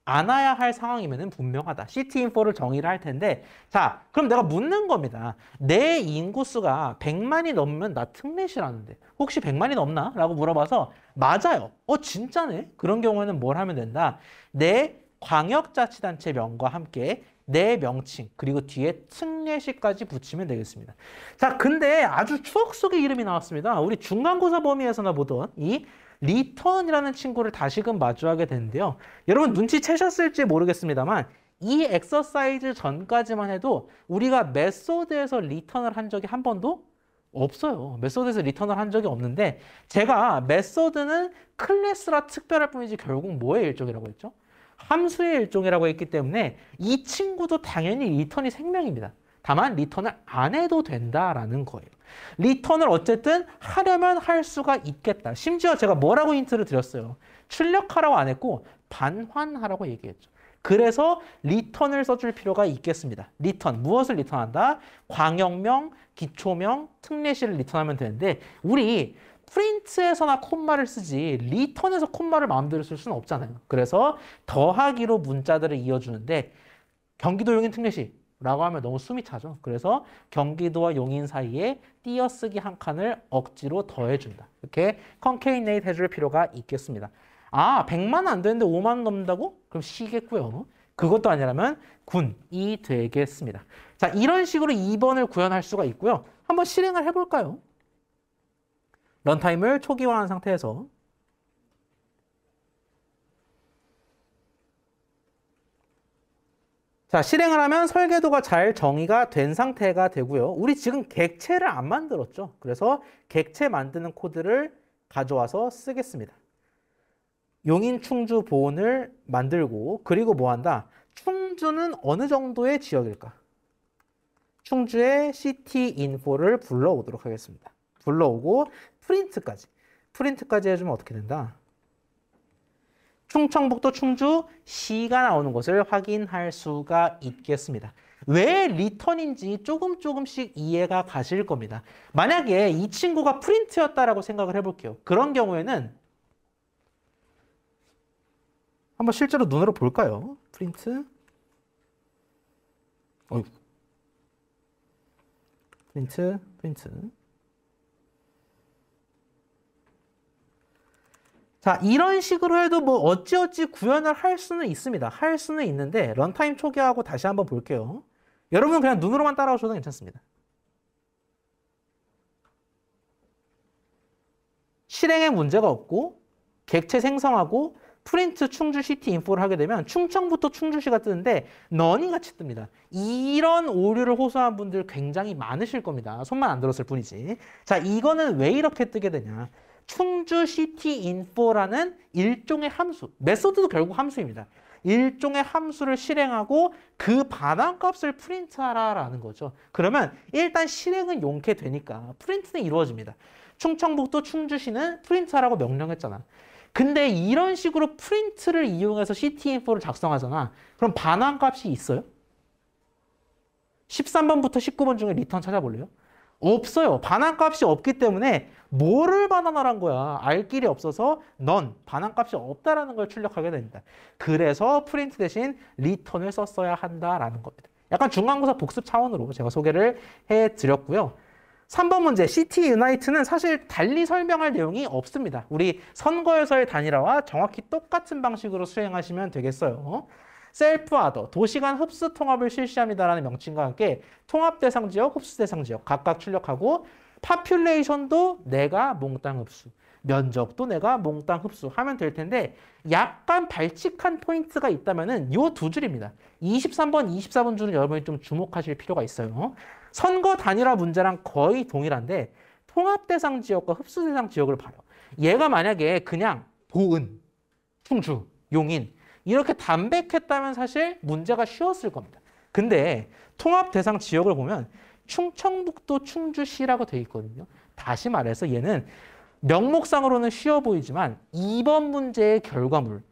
않아야 할 상황이면 분명하다. ctinfo를 정의를 할 텐데 자, 그럼 내가 묻는 겁니다. 내 인구수가 100만이 넘으면 나 특례시라는데 혹시 100만이 넘나? 라고 물어봐서 맞아요. 진짜네? 그런 경우에는 뭘 하면 된다? 내 광역자치단체 명과 함께 내 명칭 그리고 뒤에 특례시까지 붙이면 되겠습니다. 자, 근데 아주 추억 속의 이름이 나왔습니다. 우리 중간고사 범위에서나 보던 이 리턴이라는 친구를 다시금 마주하게 되는데요. 여러분 눈치채셨을지 모르겠습니다만 이 엑서사이즈 전까지만 해도 우리가 메소드에서 리턴을 한 적이 한 번도 없어요. 메소드에서 리턴을 한 적이 없는데 제가 메소드는 클래스라 특별할 뿐이지 결국 뭐의 일종이라고 했죠? 함수의 일종이라고 했기 때문에 이 친구도 당연히 리턴이 생명입니다. 다만 리턴을 안 해도 된다라는 거예요. 리턴을 어쨌든 하려면 할 수가 있겠다. 심지어 제가 뭐라고 힌트를 드렸어요. 출력하라고 안 했고 반환하라고 얘기했죠. 그래서 리턴을 써줄 필요가 있겠습니다. 리턴, 무엇을 리턴한다? 광역명, 기초명, 특례시를 리턴하면 되는데 우리 프린트에서나 콤마를 쓰지 리턴에서 콤마를 마음대로 쓸 수는 없잖아요. 그래서 더하기로 문자들을 이어주는데 경기도 용인 특례시라고 하면 너무 숨이 차죠. 그래서 경기도와 용인 사이에 띄어쓰기 한 칸을 억지로 더해준다. 이렇게 컨케이네이트 해줄 필요가 있겠습니다. 100만 안 되는데 5만 넘는다고? 그럼 시겠고요. 그것도 아니라면 군이 되겠습니다. 자, 이런 식으로 2번을 구현할 수가 있고요. 한번 실행을 해볼까요? 런타임을 초기화한 상태에서 자, 실행을 하면 설계도가 잘 정의가 된 상태가 되고요. 우리 지금 객체를 안 만들었죠. 그래서 객체 만드는 코드를 가져와서 쓰겠습니다. 용인, 충주, 보은을 만들고 그리고 뭐 한다? 충주는 어느 정도의 지역일까? 충주의 ctinfo를 불러오도록 하겠습니다. 불러오고 프린트까지 해주면 어떻게 된다? 충청북도 충주 시가 나오는 것을 확인할 수가 있겠습니다. 왜 리턴인지 조금씩 이해가 가실 겁니다. 만약에 이 친구가 프린트였다라고 생각을 해볼게요. 그런 경우에는 한번 실제로 눈으로 볼까요? 프린트. 프린트. 자, 이런 식으로 해도 뭐 어찌어찌 구현을 할 수는 있습니다. 할 수는 있는데 런타임 초기화하고 다시 한번 볼게요. 여러분 그냥 눈으로만 따라오셔도 괜찮습니다. 실행에 문제가 없고 객체 생성하고 프린트 충주 CT 인포를 하게 되면 충청부터 충주시가 뜨는데 none이 같이 뜹니다. 이런 오류를 호소한 분들 굉장히 많으실 겁니다. 손만 안 들었을 뿐이지. 자, 이거는 왜 이렇게 뜨게 되냐. 충주 CT info라는 일종의 함수, 메소드도 결국 함수입니다. 일종의 함수를 실행하고 그 반환값을 프린트하라라는 거죠. 그러면 일단 실행은 용케 되니까 프린트는 이루어집니다. 충청북도 충주시는 프린트하라고 명령했잖아. 근데 이런 식으로 프린트를 이용해서 CT인포를 작성하잖아. 그럼 반환값이 있어요? 13번부터 19번 중에 리턴 찾아볼래요? 없어요. 반환값이 없기 때문에 뭐를 반환하란 거야? 알 길이 없어서 none, 반환값이 없다라는 걸 출력하게 됩니다. 그래서 프린트 대신 리턴을 썼어야 한다라는 겁니다. 약간 중간고사 복습 차원으로 제가 소개를 해드렸고요. 3번 문제, CT 유나이트는 사실 달리 설명할 내용이 없습니다. 우리 선거에서의 단일화와 정확히 똑같은 방식으로 수행하시면 되겠어요. 셀프 아더, 도시간 흡수 통합을 실시합니다라는 명칭과 함께 통합 대상 지역, 흡수 대상 지역 각각 출력하고 파퓰레이션도 내가 몽땅 흡수, 면적도 내가 몽땅 흡수하면 될 텐데 약간 발칙한 포인트가 있다면은 요 두 줄입니다. 23번, 24번 줄은 여러분이 좀 주목하실 필요가 있어요. 선거 단일화 문제랑 거의 동일한데 통합 대상 지역과 흡수 대상 지역을 봐요. 얘가 만약에 그냥 보은, 충주, 용인 이렇게 담백했다면 사실 문제가 쉬웠을 겁니다. 근데 통합 대상 지역을 보면 충청북도 충주시라고 되어 있거든요. 다시 말해서 얘는 명목상으로는 쉬워 보이지만 2번 문제의 결과물을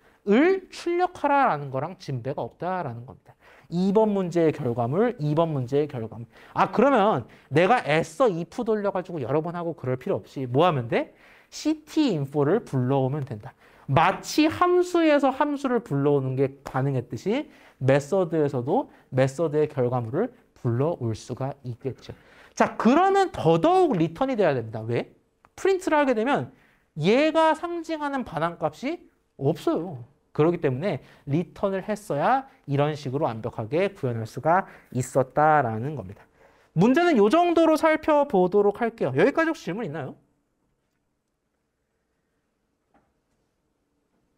출력하라라는 거랑 진배가 없다라는 겁니다. 2번 문제의 결과물, 2번 문제의 결과물. 아, 그러면 내가 애써 if 돌려가지고 여러 번 하고 그럴 필요 없이 뭐 하면 돼? CTinfo를 불러오면 된다. 마치 함수에서 함수를 불러오는 게 가능했듯이 메서드에서도 메서드의 결과물을 불러올 수가 있겠죠. 자, 그러면 더더욱 리턴이 돼야 됩니다. 왜? 프린트를 하게 되면 얘가 상징하는 반환값이 없어요. 그렇기 때문에 리턴을 했어야 이런 식으로 완벽하게 구현할 수가 있었다라는 겁니다. 문제는 이 정도로 살펴보도록 할게요. 여기까지 혹시 질문 있나요?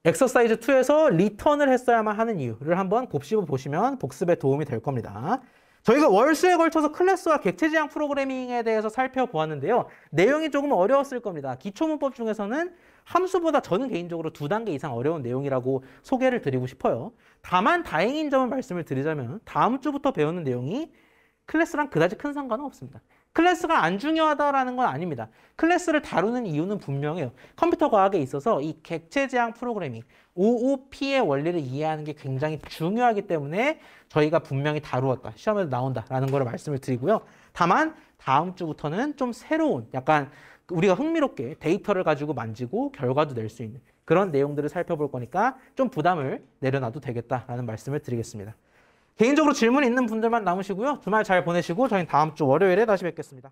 엑서사이즈 2에서 리턴을 했어야만 하는 이유를 한번 곱씹어 보시면 복습에 도움이 될 겁니다. 저희가 월수에 걸쳐서 클래스와 객체 지향 프로그래밍에 대해서 살펴보았는데요. 내용이 조금 어려웠을 겁니다. 기초문법 중에서는 함수보다 저는 개인적으로 2단계 이상 어려운 내용이라고 소개를 드리고 싶어요. 다만 다행인 점을 말씀을 드리자면 다음 주부터 배우는 내용이 클래스랑 그다지 큰 상관은 없습니다. 클래스가 안 중요하다라는 건 아닙니다. 클래스를 다루는 이유는 분명해요. 컴퓨터 과학에 있어서 이 객체 지향 프로그래밍, OOP의 원리를 이해하는 게 굉장히 중요하기 때문에 저희가 분명히 다루었다, 시험에도 나온다라는 걸 말씀을 드리고요. 다만 다음 주부터는 좀 새로운, 약간 우리가 흥미롭게 데이터를 가지고 만지고 결과도 낼 수 있는 그런 내용들을 살펴볼 거니까 좀 부담을 내려놔도 되겠다라는 말씀을 드리겠습니다. 개인적으로 질문 있는 분들만 남으시고요. 주말 잘 보내시고 저희는 다음 주 월요일에 다시 뵙겠습니다.